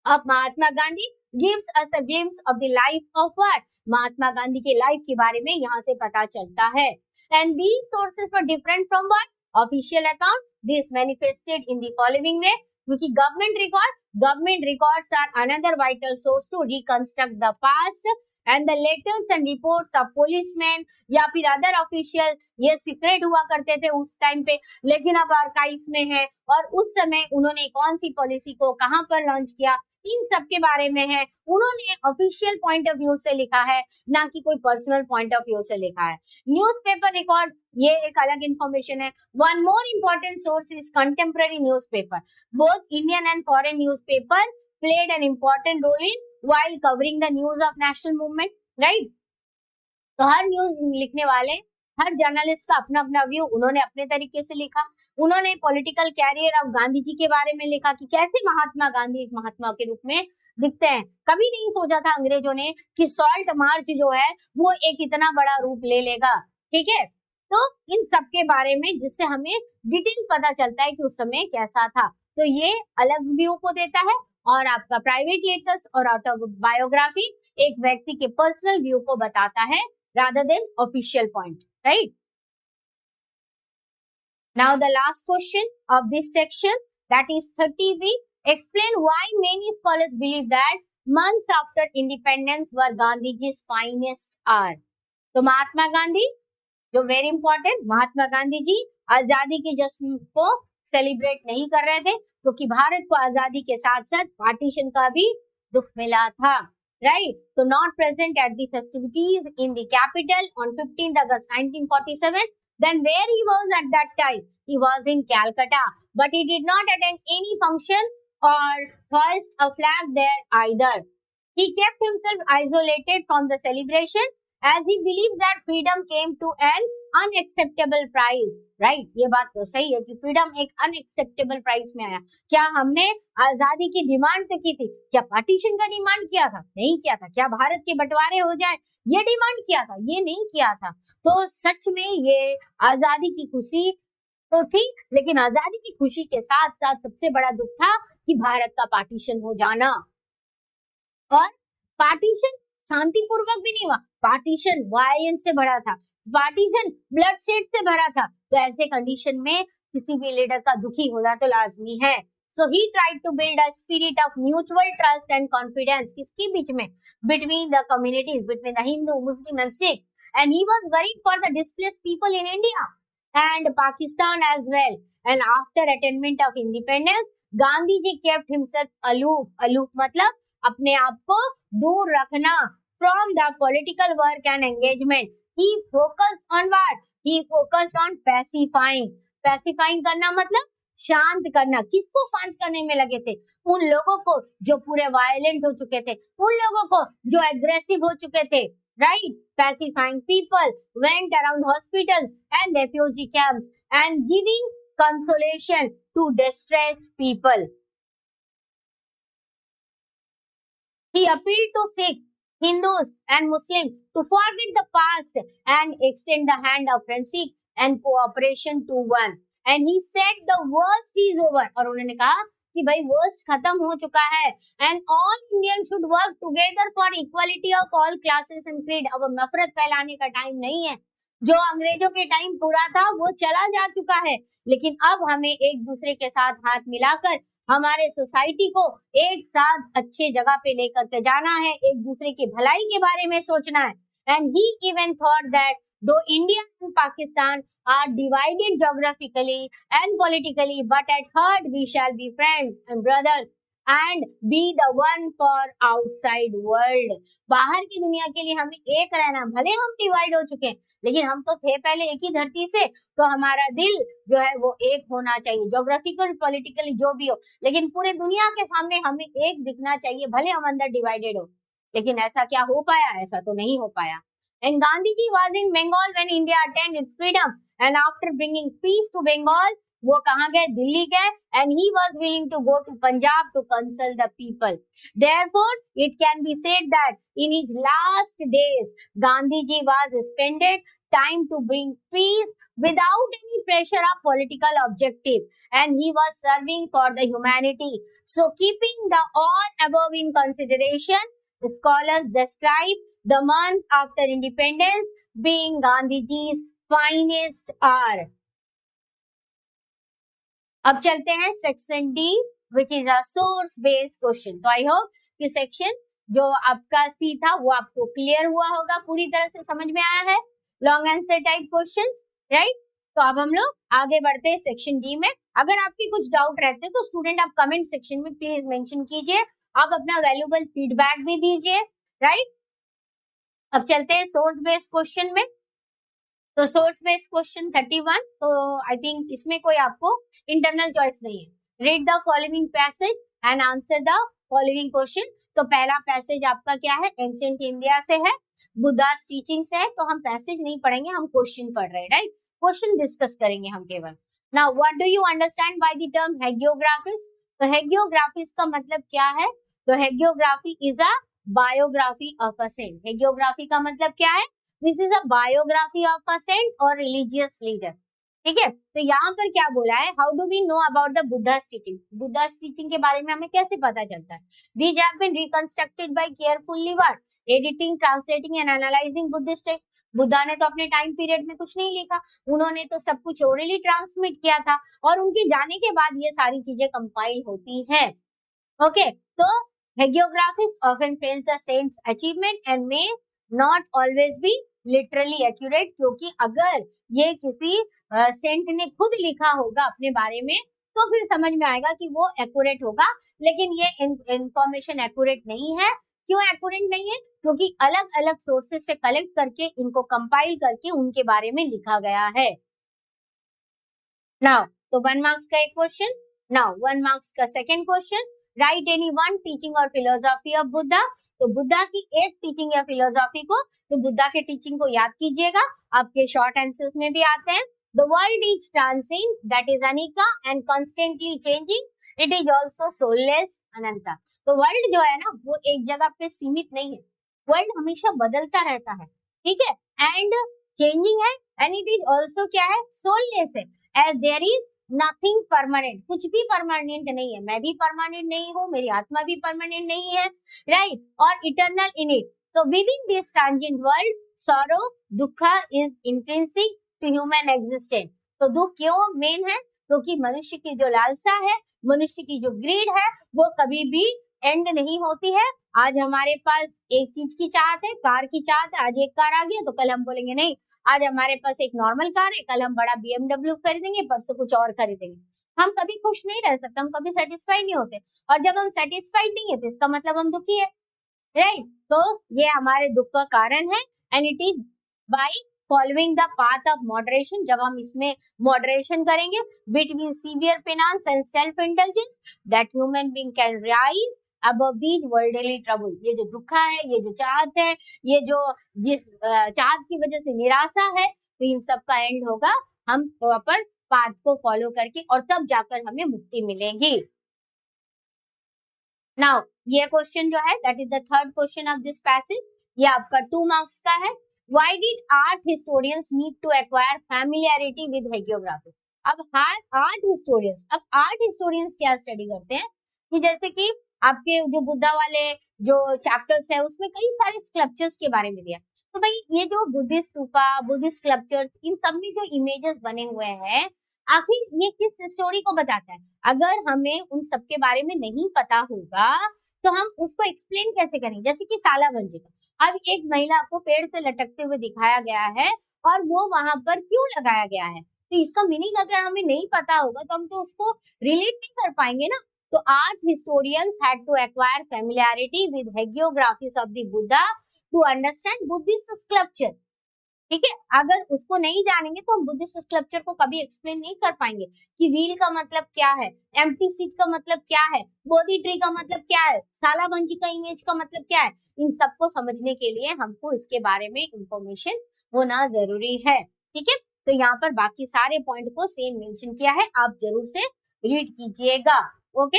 of Mahatma Gandhi. Gives us a glimpse of the life of what? Mahatma Gandhi के life के बारे में यहाँ से पता चलता है। And these sources were different from what? Official account, this manifested in the following way, क्योंकि government records are another vital source to reconstruct the past and the letters and reports of policeman या फिर other official, ये secret हुआ करते थे उस time पे, लेकिन अब आर्काइव्स में है, और उस समय उन्होंने कौन सी पॉलिसी को कहां पर लॉन्च किया, इन सब के बारे में है। उन्होंने ऑफिशियल पॉइंट ऑफ व्यू से लिखा है, ना कि कोई पर्सनल पॉइंट ऑफ व्यू से लिखा है। न्यूज़पेपर रिकॉर्ड, ये एक अलग इंफॉर्मेशन है। One more important source is contemporary newspaper, both Indian and foreign newspaper played an important role in while covering the news of national movement, right? तो हर news लिखने वाले, हर जर्नलिस्ट का अपना अपना व्यू उन्होंने अपने तरीके से लिखा। उन्होंने political carrier of Gandhi ji के बारे में लिखा कि कैसे महात्मा गांधी एक महात्मा के रूप में दिखते हैं। कभी नहीं सोचा था अंग्रेजों ने कि सॉल्ट मार्च जो है वो एक इतना बड़ा रूप ले लेगा, ठीक है। तो इन सब के बारे में, जिससे हमें डिटेल पता चलता है कि उस समय कैसा था, तो ये अलग व्यू को देता है। और आपका प्राइवेट लेटर्स और ऑटोबायोग्राफी एक व्यक्ति के पर्सनल व्यू को बताता है rather than official point, right? Now the last question of this section, that is 30B, explain why many scholars believe that months after independence were Gandhiji's finest hour. तो महात्मा गांधी, जो very important, Mahatma Gandhi ji आजादी के जश्न को celebrate नहीं कर रहे थे, क्योंकि भारत को आजादी के साथ साथ पार्टीशन का भी दुख मिला था, right? So not present at the festivities in the capital on 15th August 1947. Then where he was at that time? He was in Calcutta, but he did not attend any function or hoist a flag there either. He kept himself isolated from the celebration as he believed that freedom came to an unacceptable price, right? ये बात तो सही है कि freedom एक unacceptable price में आया। क्या हमने आजादी की डिमांड तो की थी? क्या पार्टीशन का डिमांड किया था? नहीं किया था। क्या भारत के बंटवारे हो जाए ये डिमांड किया था? ये नहीं किया था। तो सच में ये आजादी की खुशी तो थी, लेकिन आजादी की खुशी के साथ साथ सबसे बड़ा दुख था कि भारत का पार्टीशन हो जाना। और पार्टीशन शांतिपूर्वक भी नहीं हुआ, पार्टीशन वायलेंस से भरा था, पार्टीशन ब्लडशेड से भरा था। तो ऐसे कंडीशन में किसी भी लीडर का दुखी होना तो लाजमी है। So he tried to build a spirit of mutual trust and confidence, किसके बीच में? Between the communities, between the Hindu, Muslim and Sikh, and he was worried for the displaced people in India and Pakistan as well. And after attainment of independence, Gandhi ji kept himself aloof मतलब अपने आप को दूर रखना from the political work and engagement. He focused on what? He focused on pacifying. Pacifying करना मतलब शांत करना। किसको शांत करने में लगे थे? उन लोगों को जो पूरे वायलेंट हो चुके थे, उन लोगों को जो एग्रेसिव हो चुके थे, right? Pacifying people, went around hospitals and refugee camps and giving consolation to distressed people. He appealed to Sikh, Hindus and Muslims to forget the past and extend the hand of friendship and cooperation to one. And he said the worst is over. और उन्होंने कहा कि भाई worst खत्म हो चुका है। And all Indians should work together for equality of all classes and creed. अब नफरत फैलाने का टाइम नहीं है। जो अंग्रेजों के टाइम पूरा था वो चला जा चुका है, लेकिन अब हमें एक दूसरे के साथ हाथ मिलाकर हमारे सोसाइटी को एक साथ अच्छे जगह पे लेकर के जाना है, एक दूसरे की भलाई के बारे में सोचना है। And he even thought that though India and Pakistan are divided geographically and politically, but at heart we shall be friends and brothers and be the one for outside world. बाहर की दुनिया के लिए हमें एक रहना, भले हम डिवाइड हो चुके हैं, लेकिन हम तो थे पहले एक ही धरती से, तो हमारा दिल जो है वो एक होना चाहिए, जोग्राफिकल पॉलिटिकली जो भी हो, लेकिन पूरे दुनिया के सामने हमें एक दिखना चाहिए, भले हम अंदर डिवाइडेड हो। लेकिन ऐसा क्या हो पाया? ऐसा तो नहीं हो पाया। And Gandhiji was in Bengal when India attained its freedom, and after bringing peace to Bengal, वो कहाँ गए? दिल्ली गए, and he was willing to go to Punjab to console the people. Therefore, it can be said that in his last days, Gandhiji was spending time to bring peace without any pressure of political objective, and he was serving for the humanity. So, keeping the all above in consideration, scholars describe the month after independence being Gandhiji's finest hour. अब चलते हैं section D which is a source based question. तो I hope कि section जो आपका सी था वो आपको क्लियर हुआ होगा, पूरी तरह से समझ में आया है long answer type questions, right. तो अब हम लोग आगे बढ़ते हैं सेक्शन डी में। अगर आपके कुछ डाउट रहते हैं तो स्टूडेंट आप कमेंट सेक्शन में प्लीज मेंशन कीजिए, आप अपना वैल्यूएबल फीडबैक भी दीजिए, राइट। अब चलते हैं सोर्स बेस्ड क्वेश्चन में। तो सोर्स बेस्ड क्वेश्चन 31, तो आई थिंक इसमें कोई आपको इंटरनल चॉइस नहीं है। Read the following passage and answer the following question. तो पहला पैसेज आपका क्या है, एंशिएंट इंडिया से है, बुद्धास टीचिंग से है। तो हम पैसेज नहीं पढ़ेंगे, हम क्वेश्चन पढ़ रहे हैं, राइट। क्वेश्चन डिस्कस करेंगे हम केवल। Now what do you understand by the term hagiographies. तो हेगियोग्राफिस का मतलब क्या है, तो hagiography is a biography of a saint. Hagiography का मतलब क्या है, this is a biography of a saint और रिलीजियस लीडर, ठीक है। तो यहाँ पर क्या बोला है, how do we know about the Buddha's teaching. Buddha's teaching के बारे में हमें कैसे पता चलता है, these have been reconstructed by carefully what editing, translating and analysing Buddhist text. Buddha ने तो अपने टाइम पीरियड में कुछ नहीं लिखा, उन्होंने तो सब कुछ ओरली ट्रांसमिट किया था, और उनके जाने के बाद ये सारी चीजें कंपाइल होती हैं, ओके। तो hagiographies often frames the saints achievement and may not always be literally accurate, क्योंकि अगर ये किसी सेंट ने खुद लिखा होगा अपने बारे में तो फिर समझ में आएगा कि वो एक्यूरेट होगा, लेकिन ये इंफॉर्मेशन एक्यूरेट नहीं है। क्यों एक्यूरेट नहीं है, क्योंकि अलग अलग सोर्सेस से कलेक्ट करके इनको कंपाइल करके उनके बारे में लिखा गया है। नाउ तो 1 मार्क्स का एक क्वेश्चन। नाउ 1 मार्क्स का second question, right any one teaching और फिलोसॉफी ऑफ बुद्धा। तो बुद्धा की एक टीचिंग या फिलोसॉफी को, तो बुद्धा के टीचिंग को याद कीजिएगा, आपके शॉर्ट आंसर्स में भी आते हैं। The world is transient, that is anicca and constantly changing, it is also soulless, anatta. तो वर्ल्ड जो है ना वो एक जगह पे सीमित नहीं है, वर्ल्ड हमेशा बदलता रहता है, ठीक है, एंड चेंजिंग है, एंड इट इज ऑल्सो क्या है, सोललेस है, as there is nothing permanent, कुछ भी परमानेंट नहीं है, मैं भी परमानेंट नहीं हूँ, मेरी आत्मा भी परमानेंट नहीं है, राइट, और eternal in it. So within this transient world sorrow dukkha is intrinsic to human existence. तो दुख क्यों मेन है, क्योंकि मनुष्य की जो लालसा है, मनुष्य की जो ग्रीड है, वो कभी भी एंड नहीं होती है। आज हमारे पास एक चीज की चाहत है, कार की चाहत है, आज एक कार आ गई तो कल हम बोलेंगे नहीं, आज हमारे पास एक नॉर्मल कार है, कल हम बड़ा BMW खरीदेंगे, परसों कुछ और खरीदेंगे। हम कभी खुश नहीं रह सकते, हम कभी सेटिस्फाइड नहीं होते, और जब हम सेटिस्फाइड नहीं है तो इसका मतलब हम दुखी है, राइट। तो ये हमारे दुख का कारण है, and it is by following the path of moderation. जब हम इसमें मॉडरेशन करेंगे between severe penance and self intelligence, that human being can rise above these worldly trouble। ये जो दुख है, ये जो चाहत है, ये जो जिस चाहत की वजह से निराशा है, तो इन सब का एंड होगा हम प्रॉपर पाथ को फॉलो करके, और तब जाकर हमें मुक्ति मिलेगी। नाउ ये क्वेश्चन जो है that is the third question of this passage, ये आपका 2 मार्क्स का है। Why did art historians need to acquire familiarity with hagiography. अब आर्ट हिस्टोरियंस क्या स्टडी करते हैं कि जैसे कि आपके जो बुद्धा वाले जो चैप्टर्स है उसमें कई सारे स्कल्पचर्स के बारे में दिया, तो भाई ये जो बुद्धिस्ट स्तूपा, बुद्धिस्ट स्कल्पचर्स, इन सब में जो इमेजेस बने हुए हैं, आखिर ये किस स्टोरी को बताता है। अगर हमें उन सब के बारे में नहीं पता होगा तो हम उसको एक्सप्लेन कैसे करेंगे। जैसे कि सालाबंजी का, अब एक महिला को पेड़ से लटकते हुए दिखाया गया है और वो वहां पर क्यों लगाया गया है, तो इसका मीनिंग अगर हमें नहीं पता होगा तो हम तो उसको रिलेट नहीं कर पाएंगे ना। तो art historians had to acquire familiarity with hagiographies of the Buddha to understand Buddhist sculpture, ठीक है। अगर उसको नहीं जानेंगे तो हम बुद्धिस्ट स्कल्पचर को कभी एक्सप्लेन नहीं कर पाएंगे कि व्हील का मतलब क्या है, एम्प्टी सीट का मतलब क्या है, बोधी ट्री का मतलब क्या है, सालाबंजी का इमेज का मतलब क्या है, इन सबको समझने के लिए हमको इसके बारे में इंफॉर्मेशन होना जरूरी है, ठीक है। तो यहाँ पर बाकी सारे पॉइंट को सेम मेंशन किया है, आप जरूर से रीड कीजिएगा, okay.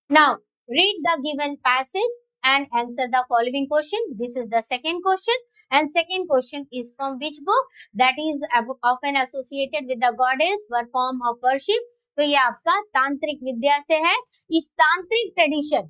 Now read the given passage and answer the following question. This is the second question, and second question is from which book, that is often associated with the goddess or form of worship। तो ये आपका तांत्रिक विद्या से है। इस तांत्रिक tradition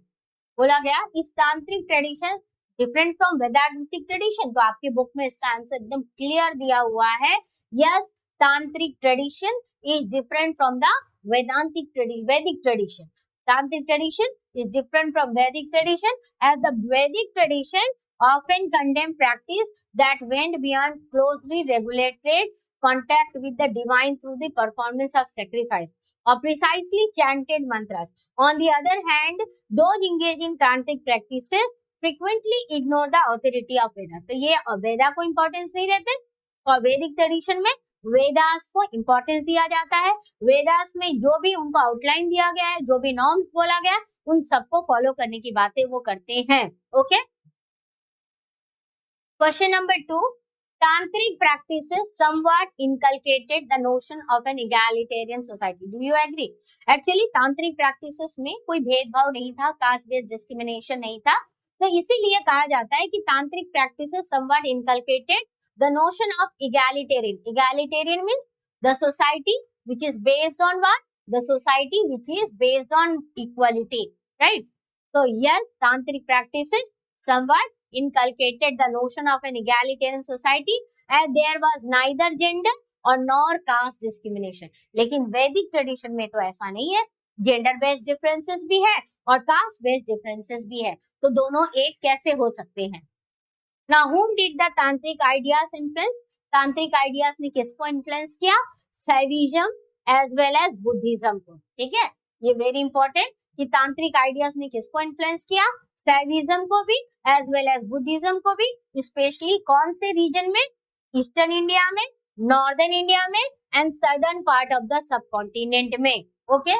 बोला गया, इस तांत्रिक ट्रेडिशन डिफरेंट फ्रॉम वेदांतिक ट्रेडिशन, तो आपके बुक में इसका आंसर एकदम क्लियर दिया हुआ है, yes Tantric tradition is different from the Vedic tradition. Tantric tradition is different from Vedic tradition, as the Vedic tradition often condemned practice that went beyond closely regulated contact with the divine through the performance of sacrifice or precisely chanted mantras. On the other hand, those engaged in tantric practices frequently ignore the authority of Veda. तो ये वेदा को importance नहीं देते, और वैदिक tradition में वेदास को importance दिया जाता है। वेदास में जो भी उनको आउटलाइन दिया गया है, जो भी नॉर्म्स बोला गया है, उन सबको फॉलो करने की बातें वो करते हैं। Okay, question number 2, tantric practices somewhat inculcated the notion of an egalitarian society. Do you agree? Actually tantric practices में कोई भेदभाव नहीं था, कास्ट बेस्ड डिस्क्रिमिनेशन नहीं था, तो इसीलिए कहा जाता है कि tantric practices somewhat inculcated the notion of egalitarian. Egalitarian means the society which is based on what? The society which is based on equality, right? So yes, tantric practices somewhat inculcated the notion of an egalitarian society, and there was neither gender or nor caste discrimination. लेकिन वैदिक tradition में तो ऐसा नहीं है, gender based differences भी है और कास्ट बेस्ड डिफरेंसेस भी है, तो दोनों एक कैसे हो सकते हैं? Now whom did the tantric ideas influence? तांत्रिक आइडियाज ने किसको इन्फ्लुएंस किया? Shaivism as well as Buddhism को। ठीक है, ये वेरी इंपॉर्टेंट कि तांत्रिक आइडियाज ने किसको इन्फ्लुएंस किया? सैविज्म को भी एज वेल एज बुद्धिज्म को भी। स्पेशली कौन से रीजन में? ईस्टर्न इंडिया में, नॉर्दर्न इंडिया में and southern part of the subcontinent में। ओके,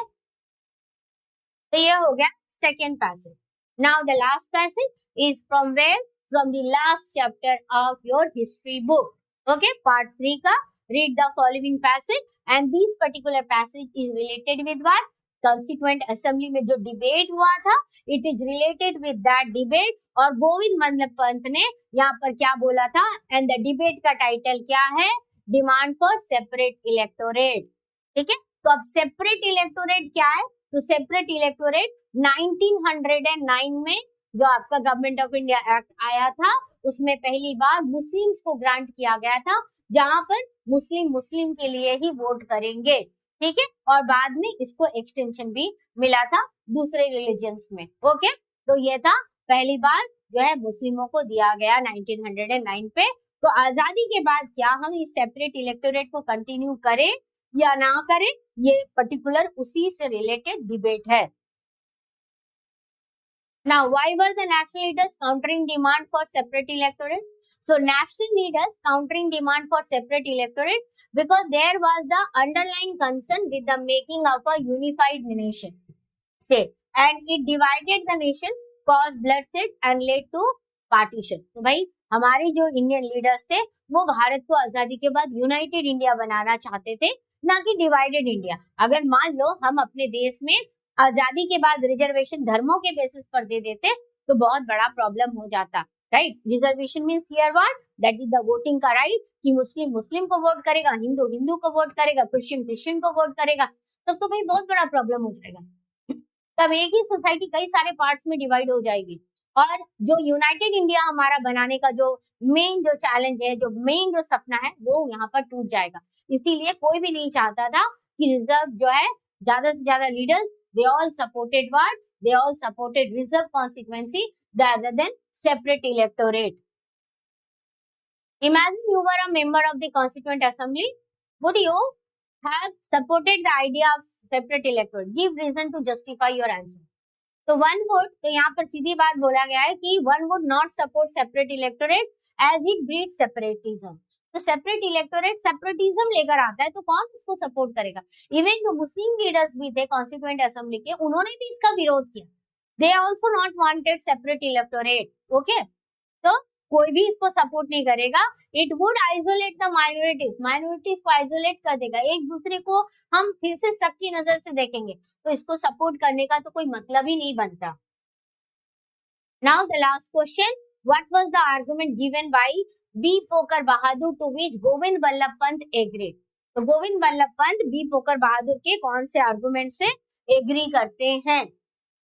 तो ये हो गया second passage. Now the last passage is from where? From the last chapter of your history book. Okay, part 3 का। Read the following passage and this particular passage is related with what? Constituent assembly में जो debate हुआ था, it is related with that debate. और गोविंद बल्लभ पंत ने यहाँ पर क्या बोला था? एंड द डिबेट का टाइटल क्या है? Demand for separate electorate. ठीक है, तो अब सेपरेट इलेक्टोरेट क्या है? तो सेपरेट इलेक्टोरेट 1909 में जो आपका गवर्नमेंट ऑफ इंडिया एक्ट आया था, उसमें पहली बार मुस्लिम्स को ग्रांट किया गया था, जहां पर मुस्लिम के लिए ही वोट करेंगे। ठीक है, और बाद में इसको एक्सटेंशन भी मिला था दूसरे रिलीजियंस में। ओके, तो ये था पहली बार जो है मुस्लिमों को दिया गया 1909 पे। तो आजादी के बाद क्या हम इस सेपरेट इलेक्टोरेट को कंटिन्यू करें या ना करें, ये पर्टिकुलर उसी से रिलेटेड डिबेट है। Now, why were the national leaders countering demand for separate electorate? So, national leaders countering demand for separate electorate because there was the underlying concern with the making of a unified nation state, and it divided the nation, caused bloodshed and led to partition. तो भाई हमारे जो Indian leaders थे वो भारत को आजादी के बाद यूनाइटेड इंडिया बनाना चाहते थे, ना कि डिवाइडेड इंडिया। अगर मान लो हम अपने देश में आजादी के बाद रिजर्वेशन धर्मों के बेसिस पर दे देते तो बहुत बड़ा प्रॉब्लम हो जाता, right? Reservation means here what? That is the voting का राइट, कि मुस्लिम को वोट करेगा, हिंदू को वोट करेगा, क्रिश्चियन को वोट करेगा, तब तो भाई बहुत बड़ा प्रॉब्लम हो जाएगा। तब एक ही सोसाइटी कई सारे पार्ट्स में डिवाइड हो जाएगी, और जो यूनाइटेड इंडिया हमारा बनाने का जो मेन जो चैलेंज है, जो मेन जो सपना है, वो यहाँ पर टूट जाएगा। इसीलिए कोई भी नहीं चाहता था कि रिजर्व जो है ज्यादा से ज्यादा leaders, they all supported what? They all supported reserve constituency rather than separate electorate. Imagine you were a member of the Constituent Assembly. Would you have supported the idea of separate electorate? Give reason to justify your answer. तो one would, तो यहाँ पर सीधी बात बोला गया है कि one would not support separate electorate as it breeds separatism. तो सेपरेट इलेक्टोरेट सेपरेटिज्म लेकर आता है, तो कौन इसको सपोर्ट करेगा? इवन जो मुस्लिम लीडर्स भी थे कॉन्स्टिट्यूएंट असेंबली के, उन्होंने भी इसका विरोध किया। They also not wanted separate electorate. Okay, तो कोई भी इसको सपोर्ट नहीं करेगा। It would isolate the minorities को आइसोलेट कर देगा, एक दूसरे को हम फिर से शक की नजर से देखेंगे, तो इसको सपोर्ट करने का तो कोई मतलब ही नहीं बनता। Now the last question, what was the argument given by B Pocker Bahadur to which Govind Ballabh Pant agreed? तो गोविंद बल्लभ पंत बी पोकर बहादुर के कौन से आर्गुमेंट से एग्री करते हैं?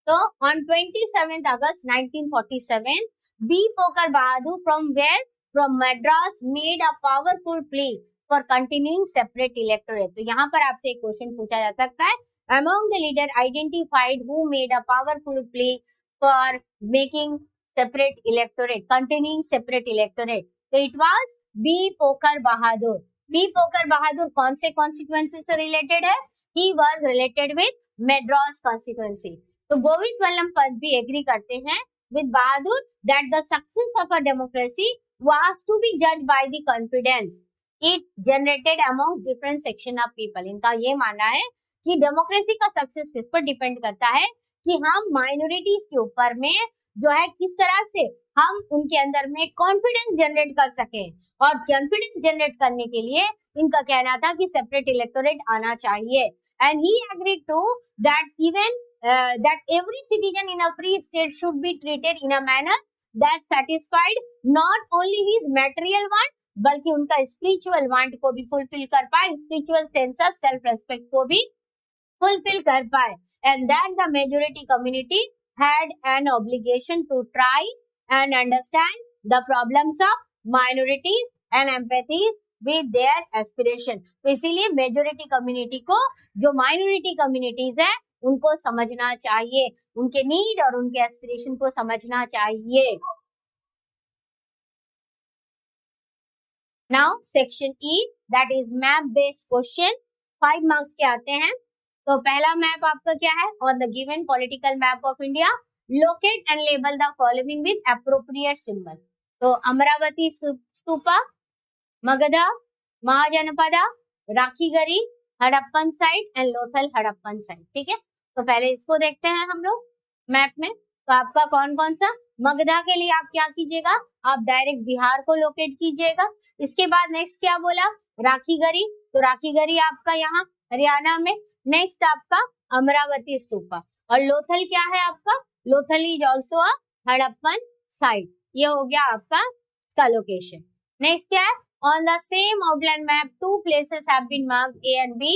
तो on 27 August 1947 B Pocker Bahadur from where? From Madras made a powerful plea for continuing separate electorate. तो यहाँ पर आपसे एक क्वेश्चन पूछा जा सकता है, among the leader identified who made a powerful play for making separate electorate, continuing separate electorate. तो it was B Pocker Bahadur. B Pocker Bahadur कौन से कॉन्स्टिट्यूएंसी से रिलेटेड है? He was related with Madras constituency. तो गोविंद वल्लभ पंत भी एग्री करते हैं with Bahadur that the success of a democracy was to be judged by the confidence it generated among different section of people। इनका ये मानना है कि डेमोक्रेसी का सक्सेस किस पर डिपेंड करता है कि हम माइनॉरिटीज के ऊपर में जो है किस तरह से हम उनके अंदर में कॉन्फिडेंस जनरेट कर सके। और कॉन्फिडेंस जनरेट करने के लिए इनका कहना था कि सेपरेट इलेक्टोरेट आना चाहिए। And he agreed to that even that every citizen in a free state should be treated in a manner that satisfied not only his material want बल्कि उनका spiritual want को भी fulfill कर पाए, spiritual sense of self respect को भी fulfill कर पाए। And that the majority community had an obligation to try and understand the problems of minorities and empathies with their aspiration। तो इसीलिए मेजोरिटी कम्युनिटी को जो माइनॉरिटी कम्युनिटीज है उनको समझना चाहिए, उनके नीड और उनके एस्पिरेशन को समझना चाहिए। Now section E that is map based question, 5 marks के आते हैं। तो पहला मैप आपका क्या है? On the given political map of India locate and label the following with appropriate symbol. तो Amaravati stupa, Magadha, mahajanapada, Rakhigarhi, Harappan site and Lothal Harappan site. ठीक है, तो पहले इसको देखते हैं हम लोग मैप में। तो आपका कौन कौन सा? मगधा के लिए आप क्या कीजिएगा? आप डायरेक्ट बिहार को लोकेट कीजिएगा। इसके बाद नेक्स्ट क्या बोला? राखीगढ़ी, तो राखीगढ़ी आपका यहाँ हरियाणा में। नेक्स्ट आपका अमरावती स्तूपा। और लोथल क्या है आपका? Lothal is also a Harappan site. ये हो गया आपका इसका लोकेशन। नेक्स्ट क्या है? On the same outline map, 2 places have been marked A and B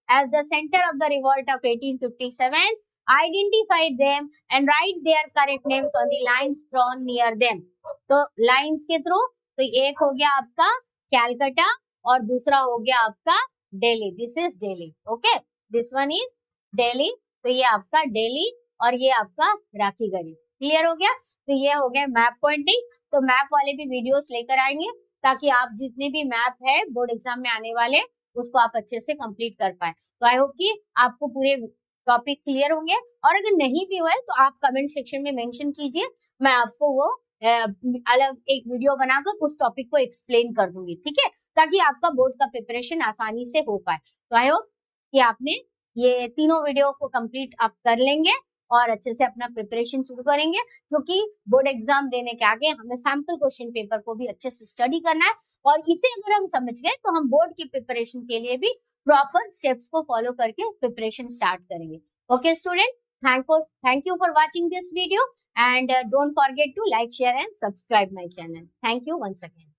as the center of the revolt of 1857. Identify them and write their correct names on the lines drawn near them. तो lines के through, तो एक हो गया आपका कैलकाटा और दूसरा हो गया आपका Delhi. This is Delhi, okay? This one is Delhi. तो ये आपका दिल्ली और ये आपका राखीगढ़ी। क्लियर हो गया? तो ये हो गया मैप पॉइंटिंग। तो मैप वाले भी वीडियोस लेकर आएंगे ताकि आप जितने भी मैप है बोर्ड एग्जाम में आने वाले उसको आप अच्छे से कंप्लीट कर पाए। तो आई होप कि आपको पूरे टॉपिक क्लियर होंगे, और अगर नहीं भी हुए तो आप कमेंट सेक्शन में मेंशन कीजिए, मैं आपको वो अलग एक वीडियो बनाकर उस टॉपिक को एक्सप्लेन कर दूंगी। ठीक है, ताकि आपका बोर्ड का प्रिपरेशन आसानी से हो पाए। तो आई होप कि आपने ये तीनों वीडियो को कंप्लीट आप कर लेंगे और अच्छे से अपना प्रिपरेशन शुरू करेंगे, क्योंकि बोर्ड एग्जाम देने के आगे हमें सैंपल क्वेश्चन पेपर को भी अच्छे से स्टडी करना है। और इसे अगर हम समझ गए तो हम बोर्ड की प्रिपरेशन के लिए भी प्रॉपर स्टेप्स को फॉलो करके प्रिपरेशन स्टार्ट करेंगे। Okay student, thank you for watching this video and don't forget to like, share and subscribe my channel. Thank you once again.